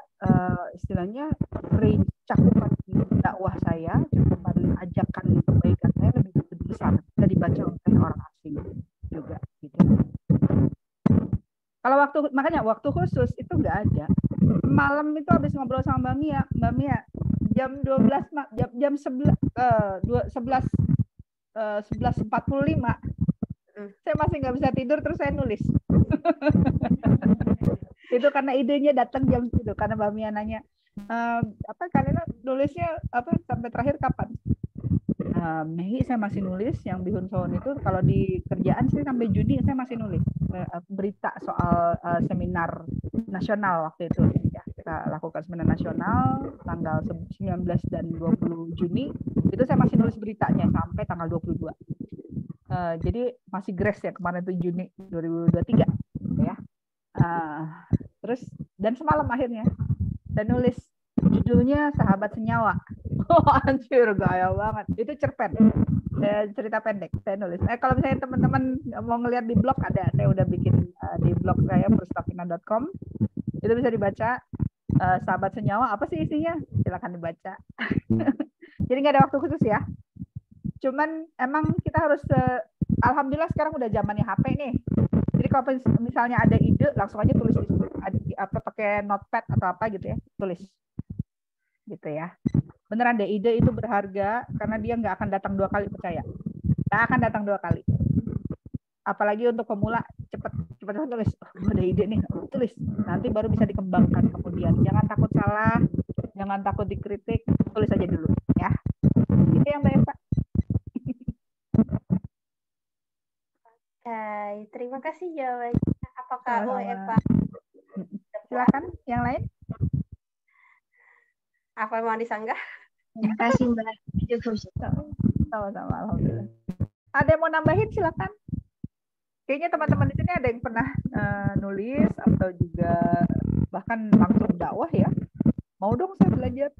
istilahnya range cakupan dakwah saya, cakupan ajakan kebaikan saya lebih besar dan dibaca oleh orang asing juga gitu. Kalau makanya waktu khusus itu nggak ada. Malam itu habis ngobrol sama Mbak Mia jam 12 jam 11:45 saya masih nggak bisa tidur, terus saya nulis. Itu karena idenya datang jam itu, karena Mbak Mia nanya kalian nulisnya sampai terakhir kapan? Mei saya masih nulis yang Bihun Sohon itu. Kalau di kerjaan sih sampai Juni saya masih nulis berita soal seminar nasional waktu itu ya. Kita lakukan seminar nasional tanggal 19 dan 20 Juni itu saya masih nulis beritanya sampai tanggal 22. Jadi masih grace ya, kemarin itu Juni 2023 gitu ya. Terus dan semalam akhirnya saya nulis judulnya Sahabat Senyawa. Oh, anjir, gaya banget. Itu cerpen. Cerita pendek saya nulis. Kalau misalnya teman-teman mau ngelihat di blog ada, saya udah bikin di blog saya prustapina.com. Itu bisa dibaca. Sahabat Senyawa apa sih isinya? Silakan dibaca. Jadi nggak ada waktu khusus ya. Cuman emang kita harus alhamdulillah sekarang udah zamannya HP nih. Jadi kalau misalnya ada ide langsung aja tulis pakai notepad atau apa gitu ya, tulis. Gitu ya. Beneran deh, ide itu berharga karena dia nggak akan datang 2 kali, percaya. Nggak akan datang 2 kali. Apalagi untuk pemula, cepet tulis. Ada ide nih, tulis. Nanti baru bisa dikembangkan kemudian. Jangan takut salah, jangan takut dikritik, tulis aja dulu ya. Itu yang Mbak Eva. Terima kasih jawabannya. Apakah Eva? Silakan yang lain. Apa mau disanggah? Terima kasih Mbak. Sama-sama, alhamdulillah. Ada yang mau nambahin silakan. Kayaknya teman-teman di sini ada yang pernah nulis atau juga bahkan langsung dakwah ya. Mau dong saya belajar.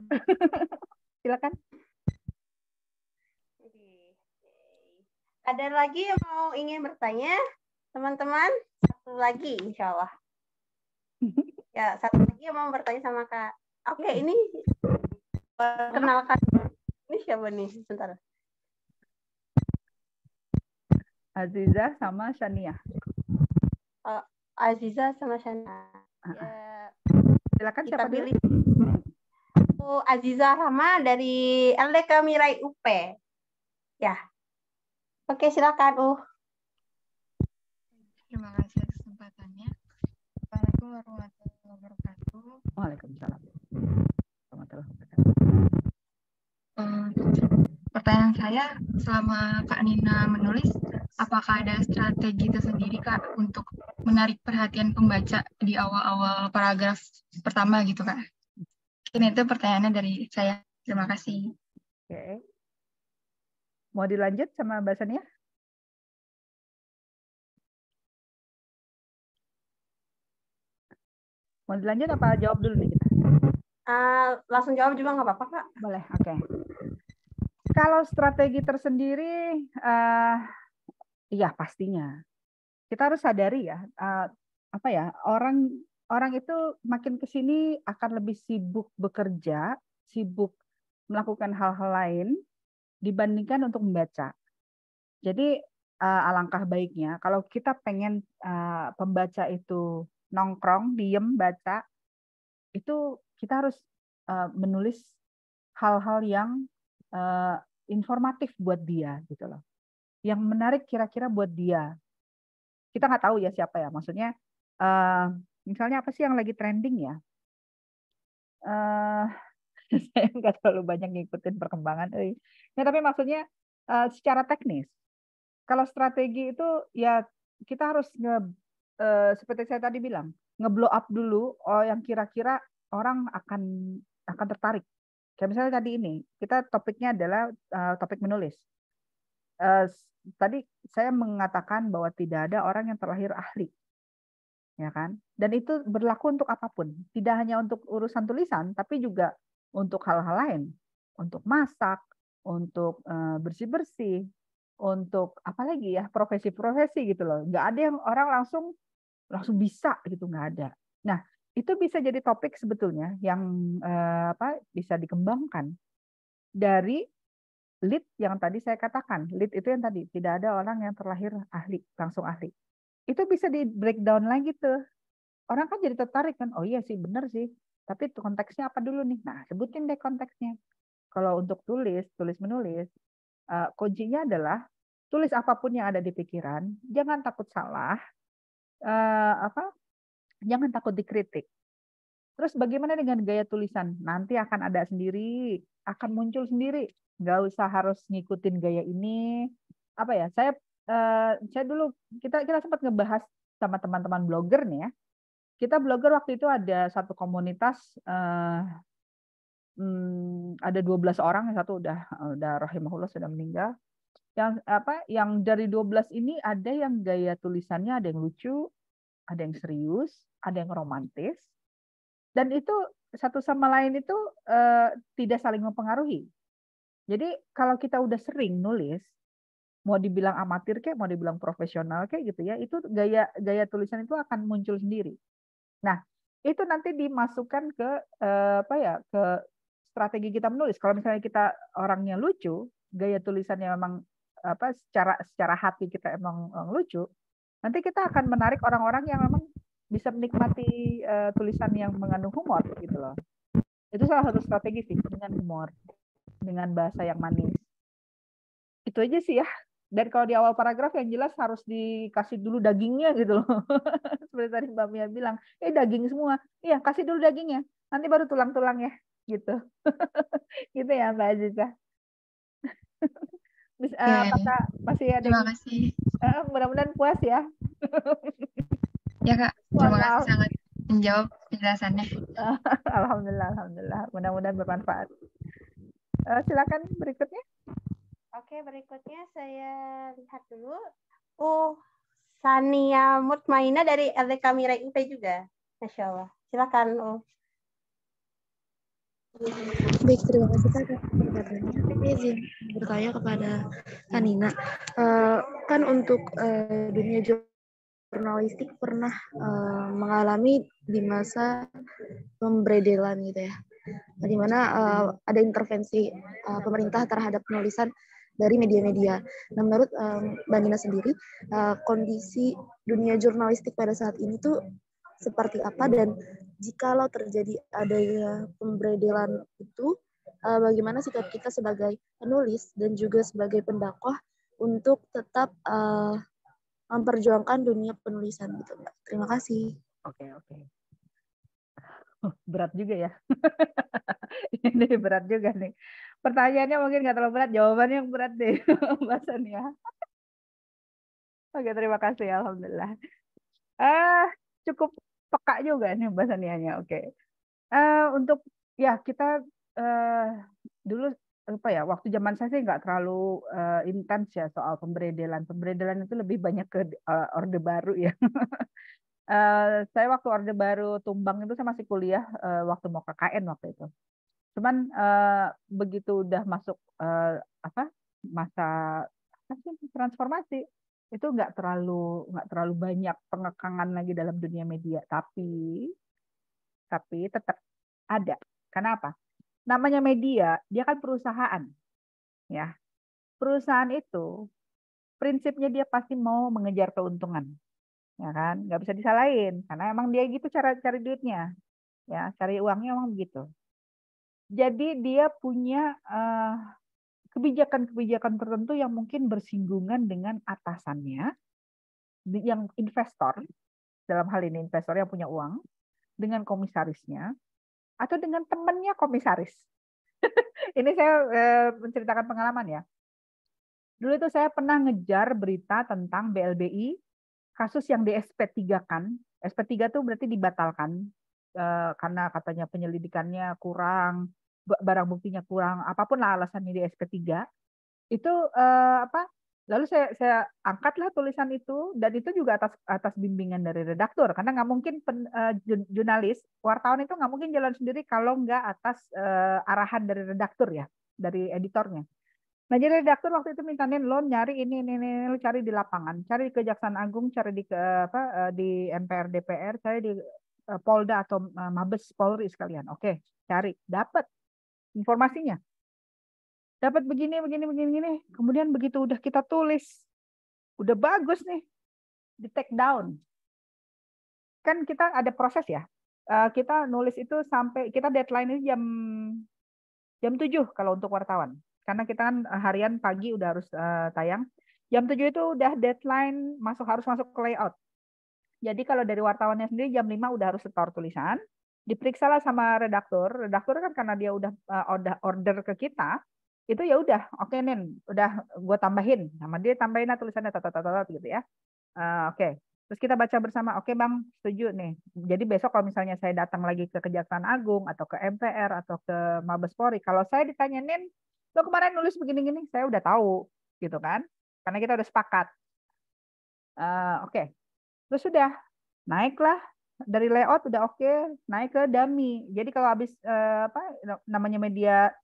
Silakan. Ada lagi yang mau ingin bertanya, teman-teman? Satu lagi, insya Allah. Ya, satu lagi yang mau bertanya sama Kak. Oke, ini perkenalkan. Ini siapa nih? Sebentar. Aziza sama Shania. Aziza sama Shania. Ya, silakan kita siapa pilih. Aziza Rahma dari LDK Mirai UP. Ya. Oke, silakan, Terima kasih atas kesempatannya. Assalamualaikum warahmatullahi wabarakatuh. Waalaikumsalam. Pertanyaan saya, selama Kak Nina menulis, apakah ada strategi tersendiri Kak untuk menarik perhatian pembaca di awal-awal paragraf pertama gitu Kak? Ini itu pertanyaannya dari saya. Terima kasih. Oke. Mau dilanjut sama Mbak Sania? Mau dilanjut apa jawab dulu nih kita? Langsung jawab juga nggak apa-apa, Kak? Boleh, oke. Kalau strategi tersendiri, iya pastinya. Kita harus sadari ya, orang itu makin ke sini akan lebih sibuk bekerja, sibuk melakukan hal-hal lain dibandingkan untuk membaca. Jadi alangkah baiknya kalau kita pengen pembaca itu nongkrong, diem, baca, itu kita harus menulis hal-hal yang informatif buat dia gitu loh. Yang menarik kira-kira buat dia. Kita nggak tahu ya siapa ya, maksudnya misalnya apa sih yang lagi trending ya? Saya nggak terlalu banyak ngikutin perkembangan. Ya, tapi maksudnya secara teknis. Kalau strategi itu ya kita harus seperti saya tadi bilang, nge-blow up dulu yang kira-kira orang akan tertarik. Kayak misalnya tadi ini, kita topiknya adalah topik menulis. Tadi saya mengatakan bahwa tidak ada orang yang terlahir ahli. Ya kan? Dan itu berlaku untuk apapun, tidak hanya untuk urusan tulisan, tapi juga untuk hal-hal lain, untuk masak, untuk bersih-bersih, untuk apa lagi ya, profesi-profesi gitu loh. Nggak ada yang orang langsung bisa gitu, nggak ada. Nah, itu bisa jadi topik sebetulnya yang bisa dikembangkan dari lead yang tadi saya katakan. Lead itu yang tadi, tidak ada orang yang terlahir ahli, langsung ahli. Itu bisa di breakdown lagi tuh. Orang kan jadi tertarik kan, oh iya sih bener sih. Tapi konteksnya apa dulu nih? Nah, sebutin deh konteksnya. Kalau untuk tulis menulis, kuncinya adalah tulis apapun yang ada di pikiran, jangan takut salah, jangan takut dikritik. Terus bagaimana dengan gaya tulisan? Nanti akan ada sendiri, akan muncul sendiri. Nggak usah harus ngikutin gaya ini. Apa ya? Saya dulu kita sempat ngebahas sama teman-teman blogger nih ya. Kita blogger waktu itu ada satu komunitas, ada 12 orang, yang satu udah rahimahullah sudah meninggal. Yang dari 12 ini ada yang gaya tulisannya ada yang lucu, ada yang serius, ada yang romantis. Dan itu satu sama lain itu tidak saling mempengaruhi. Jadi kalau kita udah sering nulis, mau dibilang amatir kayak, mau dibilang profesional kayak gitu ya, itu gaya tulisan itu akan muncul sendiri. Nah, itu nanti dimasukkan ke ke strategi kita menulis. Kalau misalnya kita orangnya lucu, gaya tulisannya memang secara hati kita emang lucu, nanti kita akan menarik orang-orang yang memang bisa menikmati tulisan yang mengandung humor gitu loh. Itu salah satu strategi sih, dengan humor, dengan bahasa yang manis. Itu aja sih ya. Dan kalau di awal paragraf yang jelas harus dikasih dulu dagingnya gitu loh. Seperti tadi Mbak Mia bilang, daging semua. Iya, kasih dulu dagingnya. Nanti baru tulang-tulangnya gitu. Gitu ya Mbak Aziza. Apakah masih ada? Terima kasih. Mudah-mudahan puas ya. Ya Kak, terima kasih sangat menjawab penjelasannya. Alhamdulillah. Mudah-mudahan bermanfaat. Silakan berikutnya. Oke, berikutnya saya lihat dulu. Sania Mutmaina dari LDK Mirai UP juga. Masya Allah. Silakan. Baik, terima kasih Kak. Saya izin bertanya kepada Kanina. Kan untuk dunia jurnalistik pernah mengalami di masa pemberedelan gitu ya, di mana ada intervensi pemerintah terhadap penulisan dari media-media. Nah, menurut Mbak Nina sendiri, kondisi dunia jurnalistik pada saat ini tuh seperti apa, dan jikalau terjadi adanya pemberedelan itu, bagaimana sikap kita sebagai penulis dan juga sebagai pendakwah untuk tetap memperjuangkan dunia penulisan gitu, Mbak. Terima kasih. Oke. Berat juga ya. Ini berat juga nih. Pertanyaannya mungkin nggak terlalu berat, jawabannya yang berat deh, Mbak Sania. Oke, terima kasih. Alhamdulillah. Cukup peka juga nih Mbak Sanianya. Oke. Untuk ya kita dulu waktu zaman saya sih nggak terlalu intens ya soal pemberedelan. Pemberedelan itu lebih banyak ke Orde Baru ya. Saya waktu Orde Baru tumbang itu saya masih kuliah waktu mau KKN waktu itu. Cuman begitu udah masuk masa transformasi, itu nggak terlalu banyak pengekangan lagi dalam dunia media. Tapi tetap ada. Kenapa? Namanya media, dia kan perusahaan, ya. Perusahaan itu prinsipnya dia pasti mau mengejar keuntungan, ya kan? Nggak bisa disalahin, karena emang dia gitu cara cari duitnya, ya, cari uangnya emang begitu. Jadi dia punya kebijakan-kebijakan tertentu yang mungkin bersinggungan dengan atasannya, yang investor, dalam hal ini investor yang punya uang, dengan komisarisnya, atau dengan temannya komisaris. Ini saya menceritakan pengalaman ya. Dulu itu saya pernah ngejar berita tentang BLBI, kasus yang di SP3-kan. SP3 itu berarti dibatalkan karena katanya penyelidikannya kurang, barang buktinya kurang, apapun lah alasannya di SP3. Itu lalu saya angkatlah tulisan itu, dan itu juga atas bimbingan dari redaktur, karena nggak mungkin jurnalis, wartawan itu nggak mungkin jalan sendiri kalau nggak atas arahan dari redaktur ya, dari editornya. Nah, jadi redaktur waktu itu minta lo nyari ini, lo cari di lapangan, cari di Kejaksaan Agung, cari di di MPR DPR, cari di Polda atau Mabes Polri sekalian. Oke, cari, dapat informasinya. Dapat begini. Kemudian begitu udah kita tulis, udah bagus nih, di take down. Kan kita ada proses ya. Kita nulis itu sampai, kita deadline ini jam 7 kalau untuk wartawan. Karena kita kan harian pagi udah harus tayang. Jam 7 itu udah deadline, harus masuk ke layout. Jadi kalau dari wartawannya sendiri jam 5 udah harus setor tulisan. Diperiksalah sama redaktur. Redaktur kan karena dia udah order ke kita, itu ya udah, oke Nin, udah gue tambahin. Sama dia tambahin tulisannya gitu ya. Oke. Terus kita baca bersama, oke Bang, setuju nih. Jadi besok kalau misalnya saya datang lagi ke Kejaksaan Agung atau ke MPR atau ke Mabes Polri, kalau saya ditanyain, lo kemarin nulis begini-gini, saya udah tahu, gitu kan? Karena kita udah sepakat. Oke. Terus sudah naiklah dari layout udah oke, naik ke dummy. Jadi kalau habis namanya media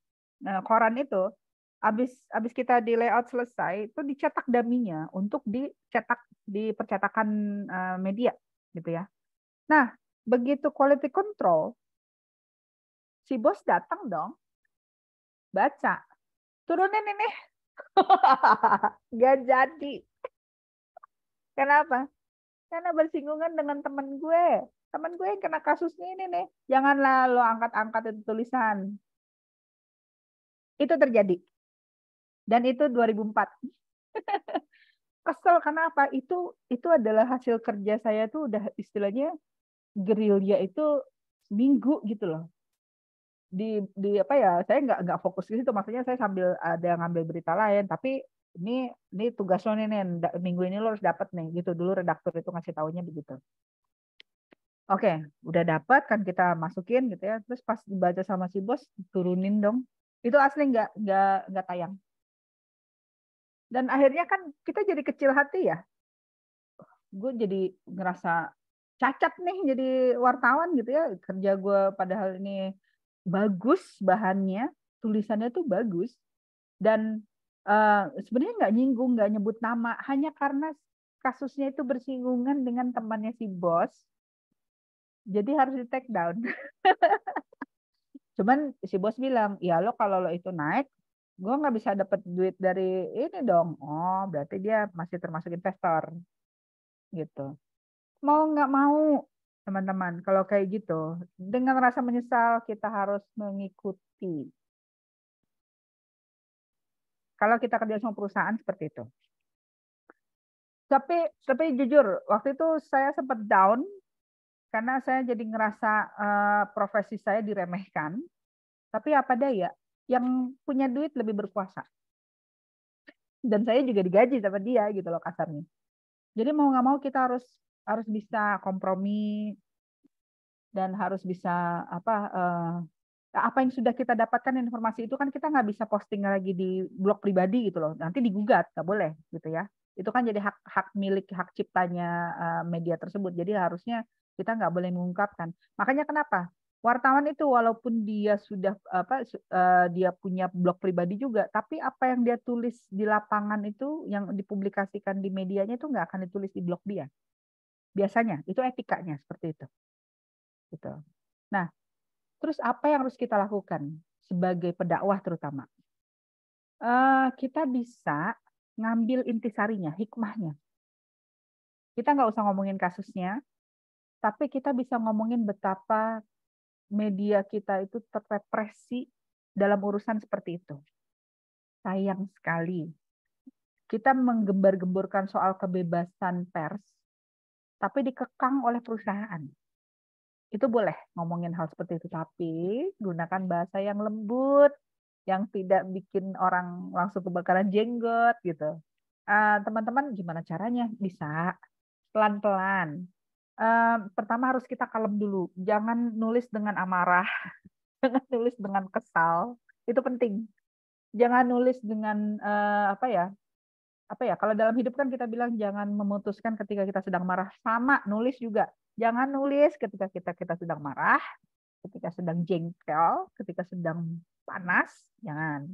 koran itu, habis kita di layout selesai, itu dicetak dummy-nya untuk dicetak di percetakan media gitu ya. Nah, begitu quality control, si bos datang dong, baca, turunin ini. Gak jadi. Kenapa? Karena bersinggungan dengan teman gue. Teman gue yang kena kasusnya ini nih. Janganlah lo angkat-angkat itu tulisan. Itu terjadi. Dan itu 2004. Kesel karena apa? Itu adalah hasil kerja saya tuh udah istilahnya gerilya itu minggu gitu loh. Di apa ya? Saya nggak fokus ke situ. Maksudnya saya sambil ada ngambil berita lain. Tapi ini tugas lo nih, minggu ini lo harus dapat nih. Gitu dulu redaktur itu ngasih taunya begitu. Oke, udah dapat kan kita masukin gitu ya. Terus pas dibaca sama si bos, turunin dong. Itu asli nggak tayang. Dan akhirnya kan kita jadi kecil hati ya. Gue jadi ngerasa cacat nih jadi wartawan gitu ya. Kerja gue padahal ini bagus bahannya, tulisannya tuh bagus. Dan sebenarnya nggak nyinggung, nggak nyebut nama. Hanya karena kasusnya itu bersinggungan dengan temannya si bos. Jadi harus di take down. Cuman si bos bilang, ya lo kalau lo itu naik, gue nggak bisa dapat duit dari ini dong. Oh, berarti dia masih termasuk investor. Gitu. Mau nggak mau, teman-teman, kalau kayak gitu, dengan rasa menyesal kita harus mengikuti. Kalau kita kerja sama perusahaan seperti itu. Tapi jujur, waktu itu saya sempat down, karena saya jadi ngerasa profesi saya diremehkan. Tapi apa daya, yang punya duit lebih berkuasa. Dan saya juga digaji sama dia gitu loh kasarnya. Jadi mau nggak mau kita harus bisa kompromi dan harus bisa apa yang sudah kita dapatkan informasi itu kan kita nggak bisa posting lagi di blog pribadi gitu loh. Nanti digugat, nggak boleh gitu ya. Itu kan jadi hak milik, hak ciptanya media tersebut. Jadi harusnya kita nggak boleh mengungkapkan. Makanya kenapa? Wartawan itu walaupun dia sudah dia punya blog pribadi juga, tapi apa yang dia tulis di lapangan itu yang dipublikasikan di medianya itu nggak akan ditulis di blog dia. Biasanya itu etikanya seperti itu. Gitu. Nah, terus apa yang harus kita lakukan sebagai pendakwah terutama? Kita bisa ngambil intisarinya, hikmahnya. Kita nggak usah ngomongin kasusnya, tapi kita bisa ngomongin betapa media kita itu terrepresi dalam urusan seperti itu. Sayang sekali. Kita menggembar-gemborkan soal kebebasan pers, tapi dikekang oleh perusahaan. Itu boleh ngomongin hal seperti itu, tapi gunakan bahasa yang lembut, yang tidak bikin orang langsung kebakaran jenggot gitu. Teman-teman gimana caranya? Bisa pelan-pelan. Pertama harus kita kalem dulu. Jangan nulis dengan amarah, jangan nulis dengan kesal. Itu penting. Jangan nulis dengan apa ya? Kalau dalam hidup kan kita bilang jangan memutuskan ketika kita sedang marah. Sama nulis juga. Jangan nulis ketika kita sedang marah, ketika sedang jengkel, ketika sedang panas. Jangan.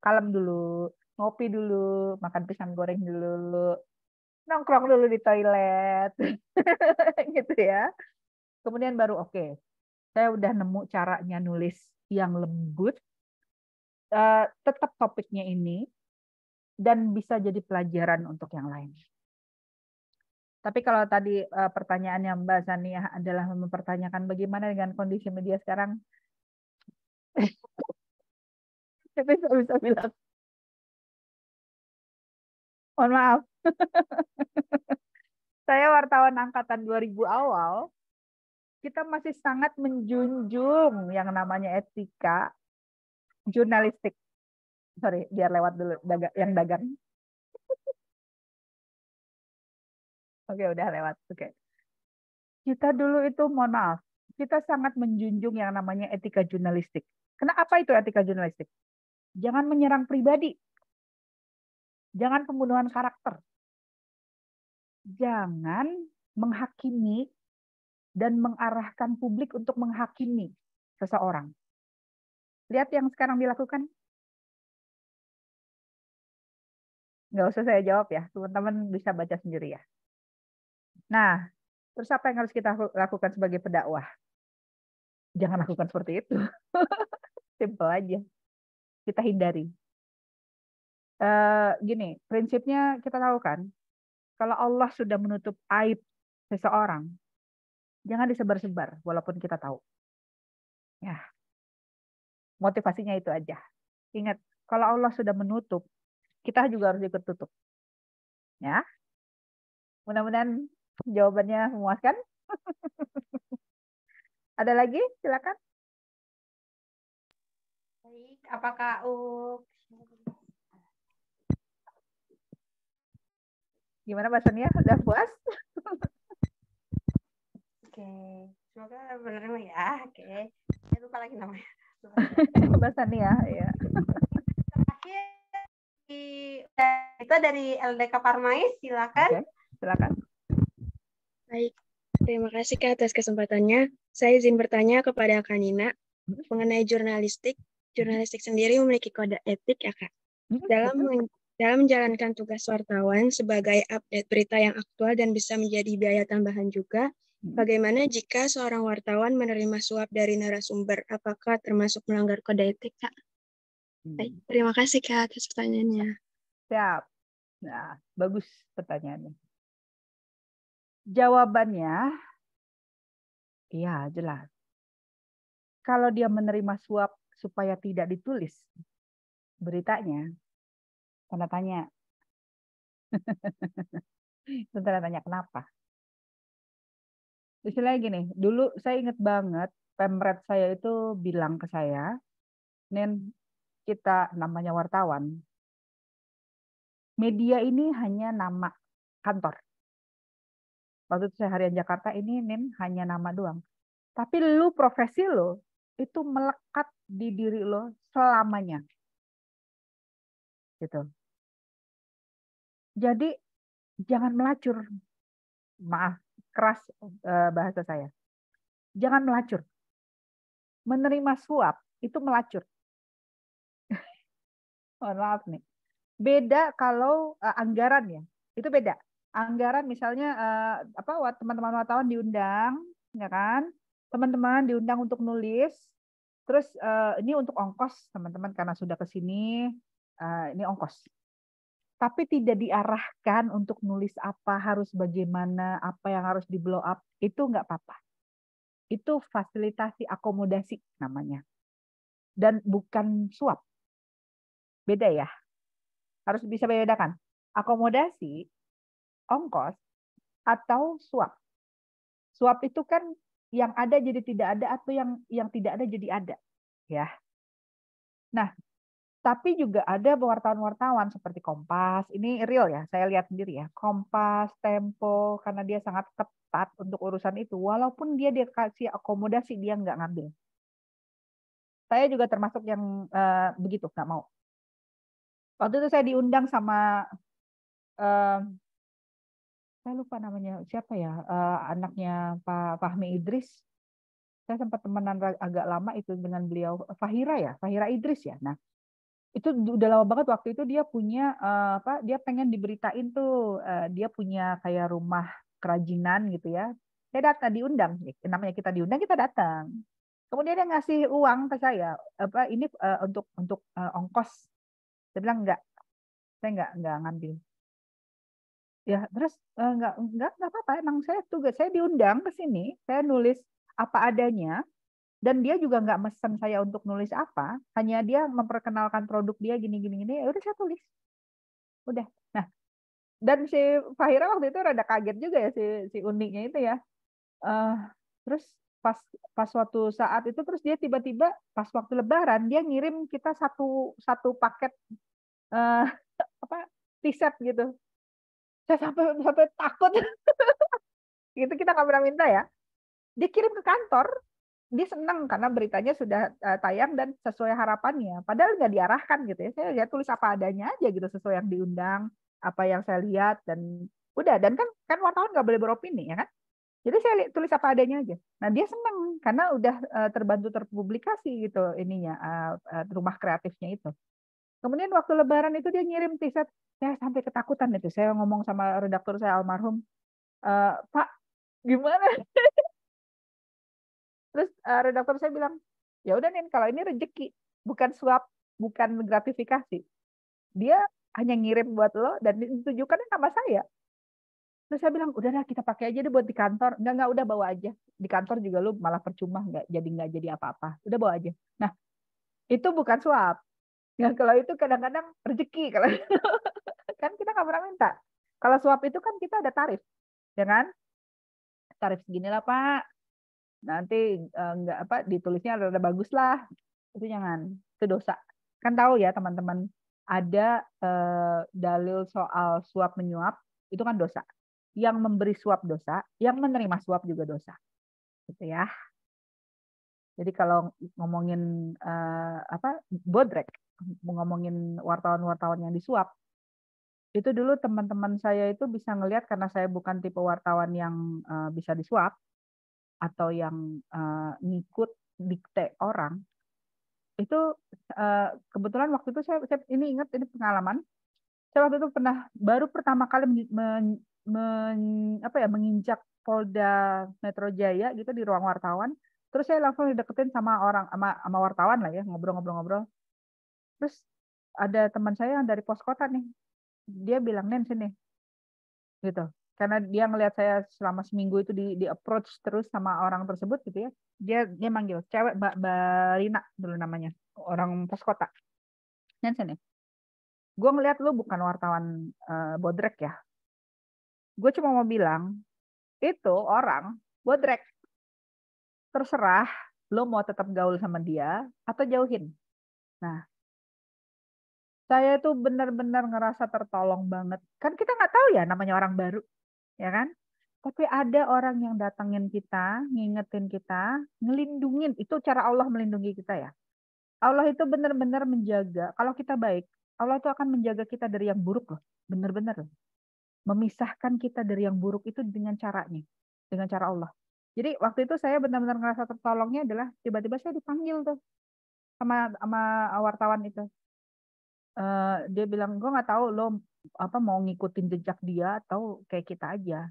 Kalem dulu, ngopi dulu, makan pisang goreng dulu, nongkrong dulu di toilet, gitu ya. Kemudian baru oke, saya udah nemu caranya nulis yang lembut, tetap topiknya ini, dan bisa jadi pelajaran untuk yang lain. Tapi kalau tadi pertanyaannya Mbak Sania adalah mempertanyakan bagaimana dengan kondisi media sekarang, saya bisa bilang, mohon maaf, saya wartawan angkatan 2000 awal, kita masih sangat menjunjung yang namanya etika jurnalistik. Sorry, biar lewat dulu yang dagang. Oke, udah lewat. Oke. Kita dulu itu, mohon maaf, kita sangat menjunjung yang namanya etika jurnalistik. Kenapa itu etika jurnalistik? Jangan menyerang pribadi. Jangan pembunuhan karakter. Jangan menghakimi dan mengarahkan publik untuk menghakimi seseorang. Lihat yang sekarang dilakukan. Nggak usah saya jawab ya, teman-teman bisa baca sendiri ya. Nah, terus apa yang harus kita lakukan sebagai pendakwah? Jangan lakukan seperti itu. Simple aja. Kita hindari. Gini, prinsipnya kita tahu kan, kalau Allah sudah menutup aib seseorang, jangan disebar-sebar walaupun kita tahu. Ya, motivasinya itu aja. Ingat, kalau Allah sudah menutup, kita juga harus ikut tutup. Ya, mudah-mudahan jawabannya memuaskan. Ada lagi? Silakan. Baik, apakah Gimana Mbak Sonia? Udah puas? Oke, semoga benar ya. Oke, saya lupa lagi namanya. Mbak Sonia, ya. Terakhir itu dari LDK Parmais, silakan. Oke, silakan. Baik, terima kasih Kak atas kesempatannya. Saya izin bertanya kepada Kak Nina mengenai jurnalistik. Jurnalistik sendiri memiliki kode etik ya Kak. Dalam menjalankan tugas wartawan sebagai update berita yang aktual dan bisa menjadi biaya tambahan juga, bagaimana jika seorang wartawan menerima suap dari narasumber? Apakah termasuk melanggar kode etik Kak? Baik, terima kasih Kak atas pertanyaannya. Siap. Nah, bagus pertanyaannya. Jawabannya, iya jelas. Kalau dia menerima suap supaya tidak ditulis beritanya, tanda tanya. Tanda tanya kenapa? Istilahnya gini, dulu saya ingat banget pemret saya itu bilang ke saya, Nen, kita namanya wartawan, media ini hanya nama kantor. Waktu itu saya Harian Jakarta ini, Nen, hanya nama doang. Tapi lu profesi lo itu melekat di diri lo selamanya. Gitu. Jadi jangan melacur. Maaf, keras bahasa saya. Jangan melacur. Menerima suap itu melacur. Mohon maaf nih. Beda kalau anggaran ya. Itu beda. Anggaran misalnya teman-teman wartawan diundang, ya kan? Teman-teman diundang untuk nulis. Terus ini untuk ongkos teman-teman karena sudah ke sini, ini ongkos. Tapi tidak diarahkan untuk nulis apa, harus bagaimana, apa yang harus di blow up, itu nggak apa-apa. Itu fasilitasi akomodasi namanya. Dan bukan suap. Beda ya. Harus bisa bedakan. Akomodasi, ongkos, atau suap. Suap itu kan yang ada jadi tidak ada atau yang tidak ada jadi ada, ya. Nah, tapi juga ada wartawan-wartawan seperti Kompas, ini real ya, saya lihat sendiri ya, Kompas, Tempo, karena dia sangat ketat untuk urusan itu, walaupun dia dikasih akomodasi dia nggak ngambil. Saya juga termasuk yang begitu, nggak mau. Waktu itu saya diundang sama saya lupa namanya siapa ya, anaknya Pak Fahmi Idris. Saya sempat temenan agak lama itu dengan beliau, Fahira Idris ya. Nah, itu udah lama banget waktu itu dia punya dia pengen diberitain tuh dia punya kayak rumah kerajinan gitu ya. Saya datang diundang, namanya kita diundang kita datang. Kemudian dia ngasih uang ke saya, ini untuk ongkos. Saya bilang enggak, saya enggak ngambil. Ya terus enggak apa-apa, emang saya tugas, saya diundang ke sini, saya nulis apa adanya, dan dia juga enggak mesen saya untuk nulis apa, hanya dia memperkenalkan produk dia gini, ya udah saya tulis. Udah. Nah, dan si Fahira waktu itu rada kaget juga ya si uniknya itu ya. Terus pas suatu saat itu terus dia tiba-tiba pas waktu Lebaran dia ngirim kita satu paket t-shirt gitu. Saya sampai takut. Gitu kita nggak pernah minta ya. Dia kirim ke kantor. Dia senang karena beritanya sudah tayang dan sesuai harapannya. Padahal nggak diarahkan gitu ya. Saya tulis apa adanya aja gitu sesuai yang diundang, apa yang saya lihat dan udah. Dan kan wartawan nggak boleh beropini ya kan. Jadi saya tulis apa adanya aja. Nah dia senang karena udah terbantu terpublikasi gitu ininya rumah kreatifnya itu. Kemudian waktu Lebaran itu dia ngirim t-shirt, saya sampai ketakutan itu. Saya ngomong sama redaktur saya almarhum, Pak gimana? Terus redaktur saya bilang, ya udah nih kalau ini rezeki, bukan suap, bukan gratifikasi. Dia hanya ngirim buat lo dan ditujukannya nama saya. Terus saya bilang, udahlah kita pakai aja deh buat di kantor. Enggak, udah bawa aja. Di kantor juga lu malah percuma, nggak jadi apa-apa. Udah bawa aja. Nah, itu bukan suap. Ya, kalau itu kadang-kadang rezeki. Kalau kan kita nggak pernah minta. Kalau suap itu kan kita ada tarif. Ya kan? Tarif segini lah, Pak. Nanti nggak ditulisnya ada bagus lah. Itu jangan. Itu dosa. Kan tahu ya teman-teman, ada dalil soal suap menyuap, itu kan dosa. Yang memberi suap dosa, yang menerima suap juga dosa, gitu ya. Jadi kalau ngomongin bodrek, ngomongin wartawan-wartawan yang disuap, itu dulu teman-teman saya itu bisa ngelihat karena saya bukan tipe wartawan yang bisa disuap atau yang ngikut dikte orang. Itu kebetulan waktu itu saya ini ingat ini pengalaman. Saya waktu itu baru pertama kali menginjak Polda Metro Jaya gitu di ruang wartawan. Terus saya langsung dideketin sama wartawan lah ya, ngobrol-ngobrol. Terus ada teman saya yang dari pos kota nih. Dia bilang, "Nen sini." Gitu. Karena dia ngelihat saya selama seminggu itu di approach terus sama orang tersebut gitu ya. Dia manggil cewek, Mbak Rina dulu namanya, orang pos kota. "Nen sini. Gue ngelihat lu bukan wartawan bodrek ya. Gue cuma mau bilang, itu orang bodrek. Terserah lo mau tetap gaul sama dia atau jauhin." Nah, saya tuh benar-benar ngerasa tertolong banget. Kan kita nggak tahu ya namanya orang baru, ya kan? Tapi ada orang yang datengin kita, ngingetin kita, ngelindungin. Itu cara Allah melindungi kita ya. Allah itu benar-benar menjaga. Kalau kita baik, Allah itu akan menjaga kita dari yang buruk loh. Benar-benar loh. Memisahkan kita dari yang buruk itu dengan caranya, dengan cara Allah. Jadi waktu itu saya benar-benar ngerasa tertolongnya adalah tiba-tiba saya dipanggil tuh sama wartawan itu. Dia bilang, gue nggak tahu lo mau ngikutin jejak dia atau kayak kita aja,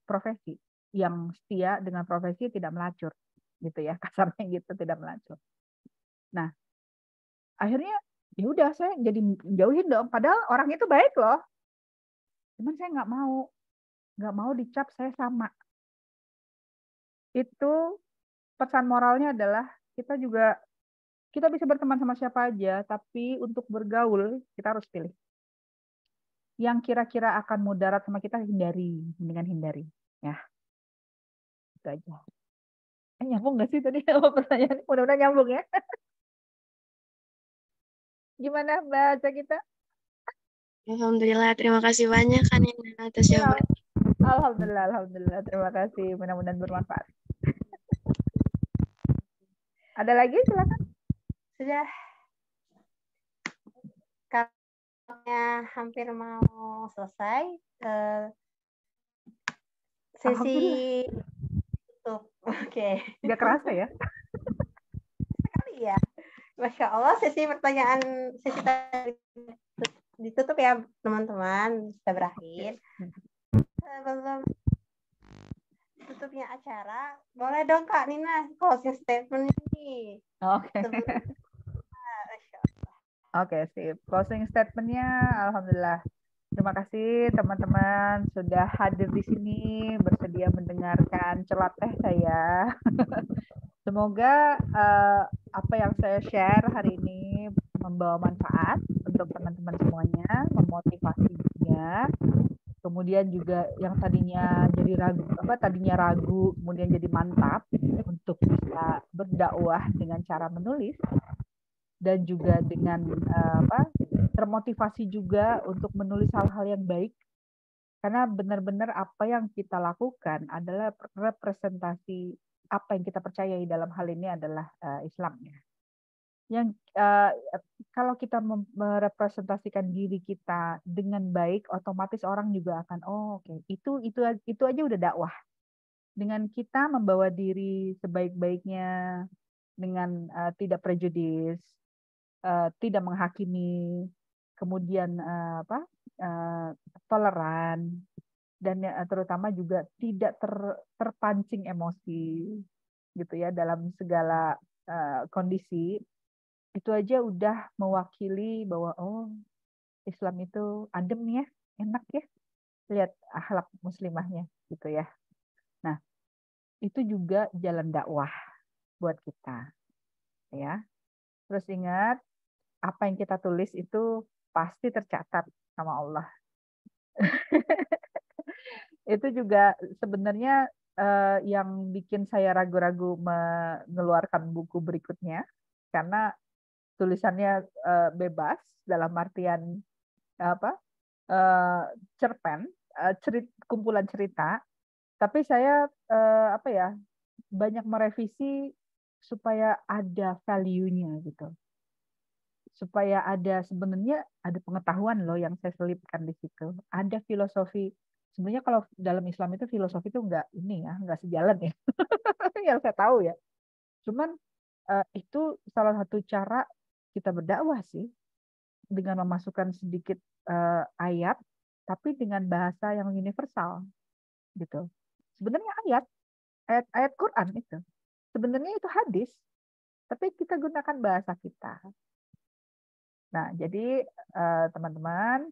profesi yang setia dengan profesi tidak melacur, gitu ya, kasarnya gitu, tidak melacur. Nah, akhirnya ya udah saya jadi jauhin dong, padahal orang itu baik loh. Cuman saya nggak mau dicap saya sama. Itu pesan moralnya adalah kita bisa berteman sama siapa aja, tapi untuk bergaul kita harus pilih. Yang kira-kira akan mudarat sama kita mendingan hindari. Ya, itu aja. Nyambung nggak sih tadi pertanyaan? Mudah-mudahan nyambung ya. Gimana baca kita? Alhamdulillah, terima kasih banyak Kak Nina atas jawaban. Alhamdulillah. Terima kasih. Mudah-mudahan bermanfaat. Ada lagi? Silakan. Sudah. Karena hampir mau selesai, sesi tutup. Oke. Nggak kerasa ya? Sekali ya. Masya Allah, sesi tadi ditutup ya teman-teman, sudah berakhir. tutupnya acara, boleh dong Kak Nina closing statement ini. Oke. Sebelum Oke, sip. Closing statement-nya, alhamdulillah. Terima kasih teman-teman sudah hadir di sini, bersedia mendengarkan celoteh saya. Semoga apa yang saya share hari ini membawa manfaat untuk teman-teman semuanya, memotivasi juga. Kemudian juga yang tadinya ragu, kemudian jadi mantap untuk bisa berdakwah dengan cara menulis dan juga dengan termotivasi juga untuk menulis hal-hal yang baik. Karena benar-benar apa yang kita lakukan adalah representasi apa yang kita percayai dalam hal ini adalah Islam ya. Yang kalau kita merepresentasikan diri kita dengan baik, otomatis orang juga akan oke, itu aja udah dakwah. Dengan kita membawa diri sebaik-baiknya, dengan tidak prejudis, tidak menghakimi, kemudian toleran, dan terutama juga tidak terpancing emosi gitu ya dalam segala kondisi. Itu aja udah mewakili bahwa Islam itu adem ya, enak ya, lihat akhlak muslimahnya gitu ya. Nah, itu juga jalan dakwah buat kita ya. Terus ingat, apa yang kita tulis itu pasti tercatat sama Allah. Itu juga sebenarnya yang bikin saya ragu-ragu mengeluarkan buku berikutnya, karena tulisannya bebas dalam artian cerpen, kumpulan cerita, tapi saya banyak merevisi supaya ada value-nya gitu. Supaya sebenarnya ada pengetahuan loh yang saya selipkan di situ. Ada filosofi. Sebenarnya kalau dalam Islam itu filosofi itu nggak sejalan ya. Yang saya tahu ya. Cuman itu salah satu cara kita berdakwah sih, dengan memasukkan sedikit ayat, tapi dengan bahasa yang universal gitu. Sebenarnya ayat Quran itu sebenarnya itu hadis, tapi kita gunakan bahasa kita. Nah, jadi teman-teman,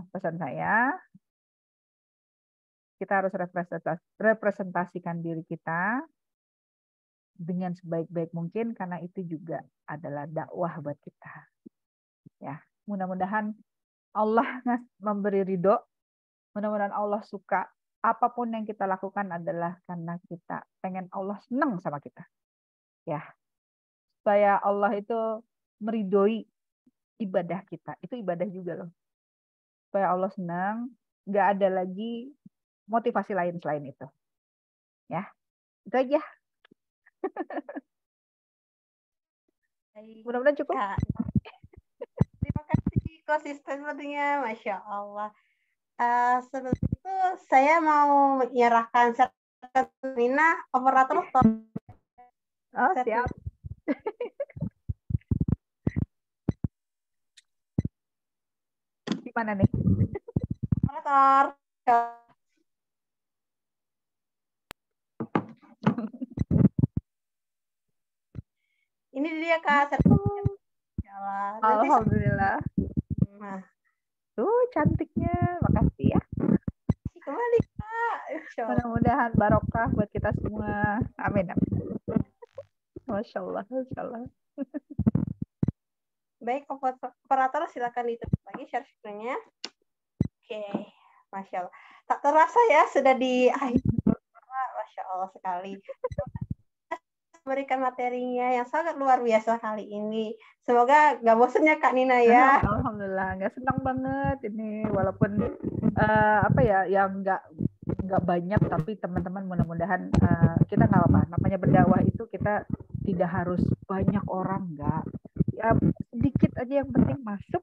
pesan saya, kita harus representasikan diri kita dengan sebaik-baik mungkin, karena itu juga adalah dakwah buat kita. Ya, mudah-mudahan Allah memberi ridho, mudah-mudahan Allah suka. Apapun yang kita lakukan adalah karena kita pengen Allah senang sama kita. Ya, supaya Allah itu meridhoi ibadah kita. Itu ibadah juga loh. Supaya Allah senang, nggak ada lagi motivasi lain selain itu. Ya, itu aja. Mudah-mudahan cukup. Terima kasih konsistensinya, Masya Allah. Sebelum itu saya mau menyerahkan sertifikat Nina, operator stop. Oh, siap. Gimana nih? Operator. Ini dia Kak sertifikat. Alhamdulillah. Nah. Tuh cantiknya, makasih ya. Kembali Kak. Mudah-mudahan barokah buat kita semua. Amin. Masya Allah, Masya Allah. Baik, operator silakan ditutup lagi share screen-nya. Oke, Masya Allah. Tak terasa ya sudah di akhir. Masya Allah sekali. Memberikan materinya yang sangat luar biasa kali ini. Semoga nggak bosannya Kak Nina ya. Alhamdulillah, nggak senang banget ini, walaupun yang nggak banyak, tapi teman-teman mudah-mudahan kita nggak apa-apa. Namanya berdakwah itu kita tidak harus banyak orang, nggak. Ya sedikit aja yang penting masuk,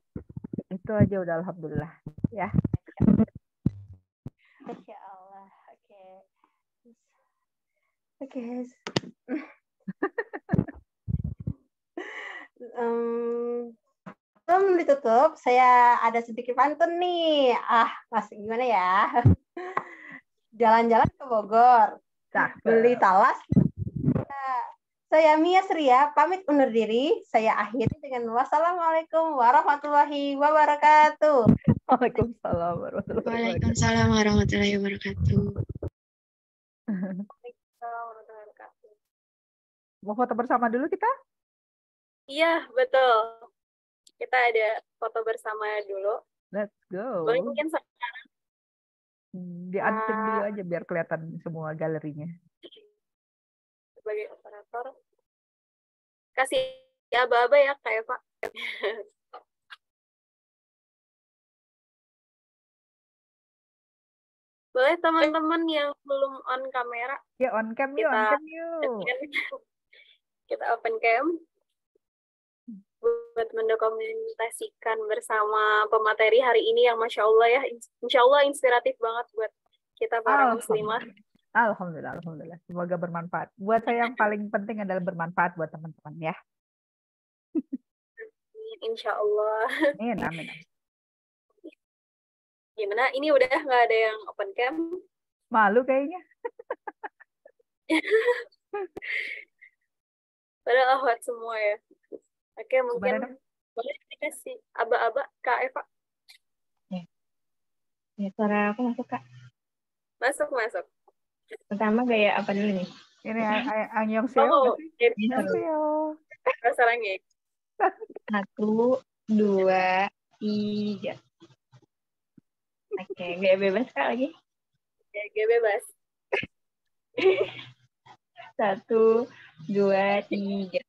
itu aja udah alhamdulillah ya. Masya Allah. Oke. Sebelum ditutup, saya ada sedikit pantun nih. Mas gimana ya? jalan-jalan ke Bogor, beli Cakep. talas. Saya Mia Sria, pamit undur diri. Saya akhiri dengan wassalamualaikum warahmatullahi wabarakatuh. Waalaikumsalam warahmatullahi wabarakatuh. Waalaikumsalam warahmatullahi wabarakatuh. Mau foto bersama dulu kita? Iya, betul. Kita ada foto bersama dulu. Let's go. Boleh mungkin Di-unpin dulu aja biar kelihatan semua galerinya. sebagai operator. Kasih aba-aba ya, Kak Eva. Boleh teman-teman yang belum on kamera, Ya, on cam yuk, on cam yuk. kita open cam buat mendokumentasikan bersama pemateri hari ini yang Masya Allah ya, Insya Allah inspiratif banget buat kita para muslimah. Alhamdulillah, alhamdulillah. Semoga bermanfaat. Buat saya yang paling penting adalah bermanfaat buat teman-teman ya. Insya Allah. Amin, amin. Gimana? Ini udah nggak ada yang open cam? Malu kayaknya. Padahal ahwat semua ya. Oke, mungkin Gimana, boleh dikasih aba-aba Kak Eva. Ya, suara aku masuk, Kak. Masuk. Pertama gaya apa dulu nih? Ini Annyeonghaseyo. Oh, Annyeonghaseyo. sarangnya. 1, 2, 3. Oke, gaya bebas, Kak, lagi. Ya, bebas. 1, 2, 3.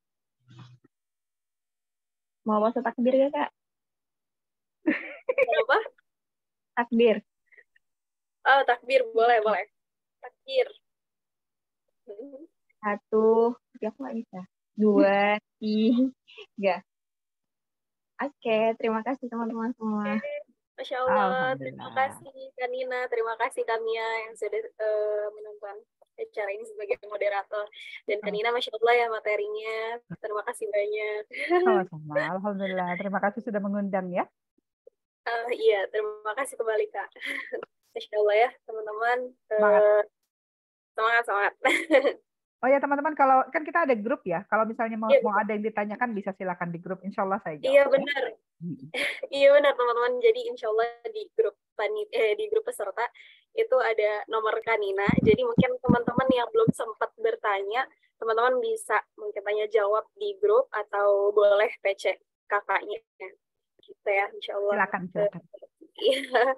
Mau masuk takbir gak, Kak? Kenapa? Takbir. Oh, takbir. Boleh. Takbir. 1, tapi aku nggak bisa. 2, 3. Oke, terima kasih teman-teman semua. Masya Allah. Alhamdulillah. Terima kasih Kak Nina. Terima kasih Kak Mia yang sudah menonton acara ini sebagai moderator. Dan Kak Nina, Masya Allah ya materinya. Terima kasih banyak. Sama-sama. Alhamdulillah. Terima kasih sudah mengundang ya. Iya, terima kasih kembali Kak. Masya Allah ya teman-teman. Semangat. Oh ya teman-teman, kalau kan kita ada grup ya. Kalau misalnya mau ada yang ditanyakan bisa silakan di grup. Insya Allah saya jawab. Iya benar. Iya benar teman-teman. Jadi insya Allah di grup di grup peserta itu ada nomor Kanina. Jadi mungkin teman-teman yang belum sempat bertanya, teman-teman bisa mungkin tanya jawab di grup atau boleh PC kakaknya. Gitu ya, insya Allah. Silakan. Iya.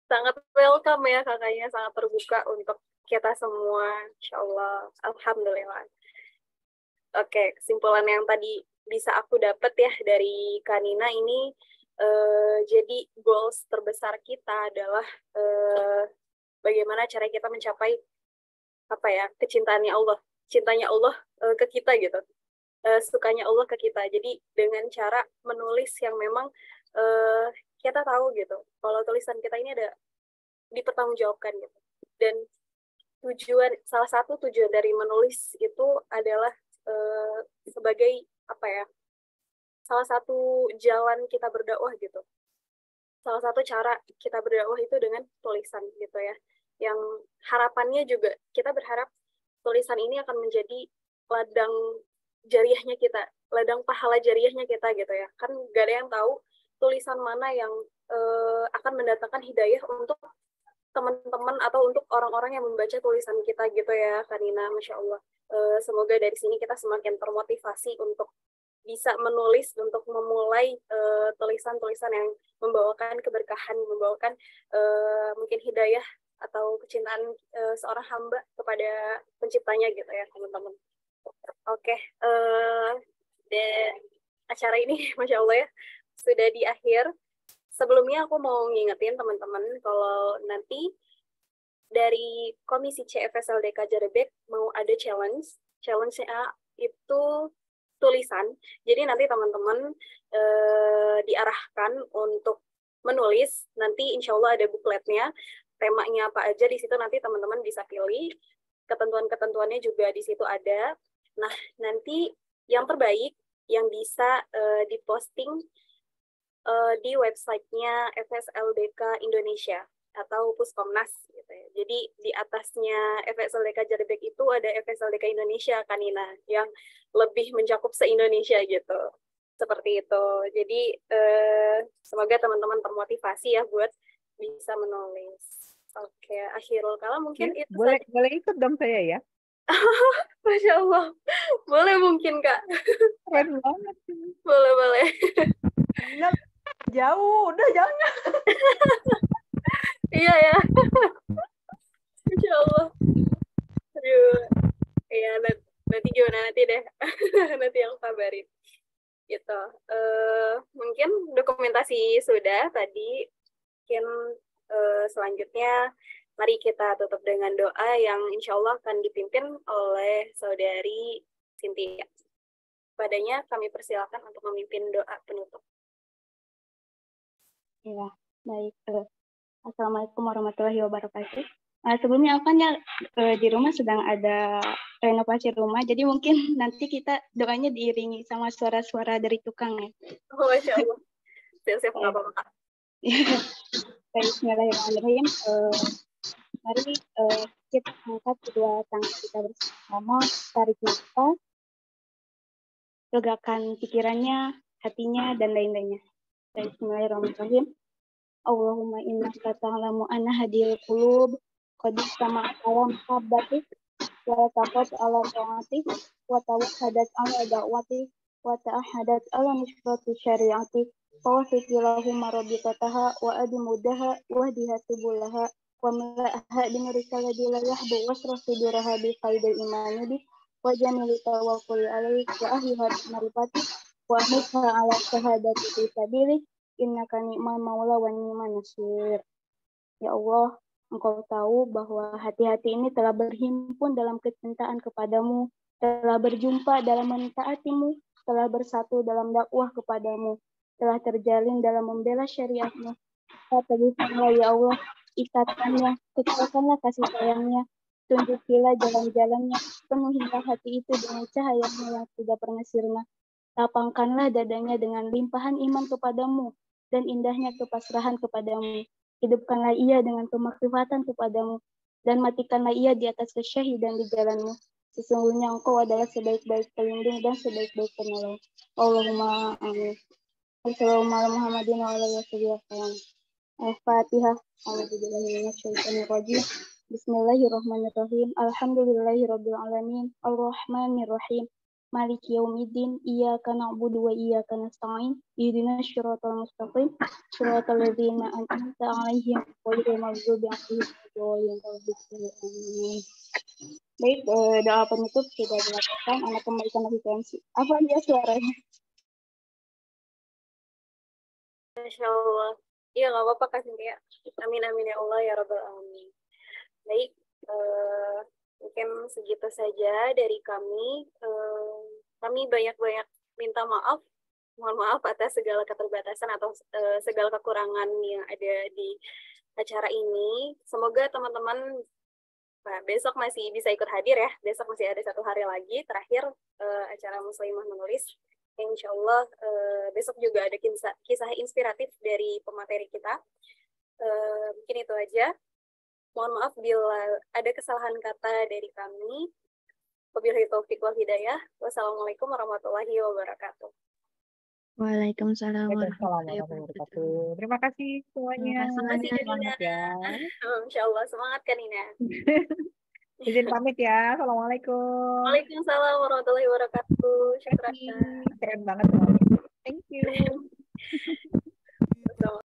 Sangat welcome ya kakaknya, sangat terbuka untuk kita semua, insya Allah, alhamdulillah. Oke, kesimpulan yang tadi bisa aku dapat ya dari Kanina ini, jadi goals terbesar kita adalah bagaimana cara kita mencapai kecintaannya Allah, cintanya Allah ke kita gitu, sukanya Allah ke kita. Jadi dengan cara menulis yang memang kita tahu gitu, kalau tulisan kita ini ada dipertanggungjawabkan gitu, dan salah satu tujuan dari menulis itu adalah sebagai salah satu jalan kita berdakwah gitu. Salah satu cara kita berdakwah itu dengan tulisan gitu ya. Yang harapannya juga kita berharap tulisan ini akan menjadi ladang jariahnya kita, ladang pahala jariahnya kita gitu ya. Kan gak ada yang tahu tulisan mana yang akan mendatangkan hidayah untuk teman-teman atau untuk orang-orang yang membaca tulisan kita gitu ya, Kanina, Masya Allah. Semoga dari sini kita semakin termotivasi untuk bisa menulis, untuk memulai tulisan-tulisan yang membawakan keberkahan, membawakan mungkin hidayah atau kecintaan seorang hamba kepada penciptanya gitu ya, teman-teman. Oke, dan acara ini, Masya Allah ya, sudah di akhir. Sebelumnya aku mau ngingetin teman-teman kalau nanti dari Komisi CFSLDK Jarebek mau ada challenge. Challenge-nya itu tulisan. Jadi nanti teman-teman diarahkan untuk menulis. Nanti insya Allah ada bukletnya. Temanya apa aja di situ nanti teman-teman bisa pilih. Ketentuan-ketentuannya juga di situ ada. Nah, nanti yang terbaik yang bisa diposting di websitenya FSLDK Indonesia. atau Puskomnas gitu ya. Jadi di atasnya FSLDK Jardebek itu ada FSLDK Indonesia Kanina yang lebih mencakup se-Indonesia gitu. Seperti itu. Jadi semoga teman-teman termotivasi ya buat bisa menulis. Oke, akhirul kalam mungkin itu boleh saja. boleh ikut dong saya ya. Masya Allah. Boleh mungkin Kak. Keren banget. Boleh. Jauh, udah jangan. Iya ya. Masya Allah. Aduh. Iya, nanti gimana nanti deh. Nanti yang kabarin. Gitu. Mungkin dokumentasi sudah tadi. Mungkin selanjutnya mari kita tutup dengan doa yang insya Allah akan dipimpin oleh saudari Cynthia. Padanya kami persilakan untuk memimpin doa penutup. Ya, baik. Assalamualaikum warahmatullahi wabarakatuh. Sebelumnya kan ya di rumah sedang ada renovasi rumah, jadi mungkin nanti kita doanya diiringi sama suara-suara dari tukang ya. Oh, Masya Allah. Siap-siap nggak apa-apa. Bismillahirrahmanirrahim. Mari kita angkat kedua tangan kita bersama, tarik nafas, legakan pikirannya, hatinya, dan lain-lainnya. Bismillahirrahmanirrahim. Allahumma innaka ta'lamu anna hadiyal qulub qad sama alam habbatik wa taqat ala ta'atik wa tawahhadat ala da'watik wa ta'ahadat ala nusrati syari'atik wa wafiqillahumma rabbikataha wa adimudaha wa dihatubulaha wa mila'aha binurika ladhi la yahbu wasrah suduraha bi faidil imani bi wa jamili tawakkuli alaik wa ahliha marifati wa ahliha ala syahadati fi sabilik innaka ni'mal maula wa ni'man nasir. Ya Allah, Engkau tahu bahwa hati-hati ini telah berhimpun dalam kecintaan kepadamu, telah berjumpa dalam mentaatimu, telah bersatu dalam dakwah kepadamu, telah terjalin dalam membela syariatmu. Teguhkanlah ya Allah ikatannya, kekuatanlah kasih sayangnya, tunjukilah jalan-jalannya, penuhilah hati itu dengan cahayanya yang tidak pernah sirna. Lapangkanlah dadanya dengan limpahan iman kepadamu dan indahnya kepasrahan kepadamu. Hidupkanlah ia dengan kemakrifatan kepadamu dan matikanlah ia di atas kesyahidan di jalanmu. Sesungguhnya engkau adalah sebaik-baik pelindung dan sebaik-baik penolong. Allahumma amin. Assalamualaikum warahmatullahi wabarakatuh. Al-Fatihah. Bismillahirrahmanirrahim. Alhamdulillahirabbil alamin. Ar-Rahmanirrahim. Maliki yaumiddin, iyyaka na'budu wa iyyaka nasta'in, ihdinas siratal mustaqim, siratal ladzina an'amta 'alaihim ghairil maghdubi 'alaihim waladdallin. Baik, doa penutup sudah dilakukan. Anak kembalikan lagi ke apa dia suaranya? Masya Allah. Iya, nggak apa-apa Kak Cynthia. Amin, amin ya Allah ya Rabbal Alamin. Baik, mungkin segitu saja dari kami. Kami banyak-banyak minta maaf. Mohon maaf atas segala keterbatasan atau segala kekurangan yang ada di acara ini. Semoga teman-teman besok masih bisa ikut hadir ya. Besok masih ada 1 hari lagi. Terakhir acara Muslimah Menulis. Insya Allah besok juga ada kisah inspiratif dari pemateri kita. Mungkin itu aja. Mohon maaf bila ada kesalahan kata dari kami. Wabillahi taufiq wal hidayah. Wassalamualaikum warahmatullahi wabarakatuh. Waalaikumsalam warahmatullahi wabarakatuh. Terima kasih semuanya. Terima kasih Semangat ya. Insya Allah semangat kan Nina. Izin pamit ya. Assalamualaikum. Waalaikumsalam warahmatullahi wabarakatuh. Syukran. Keren banget semuanya. Thank you.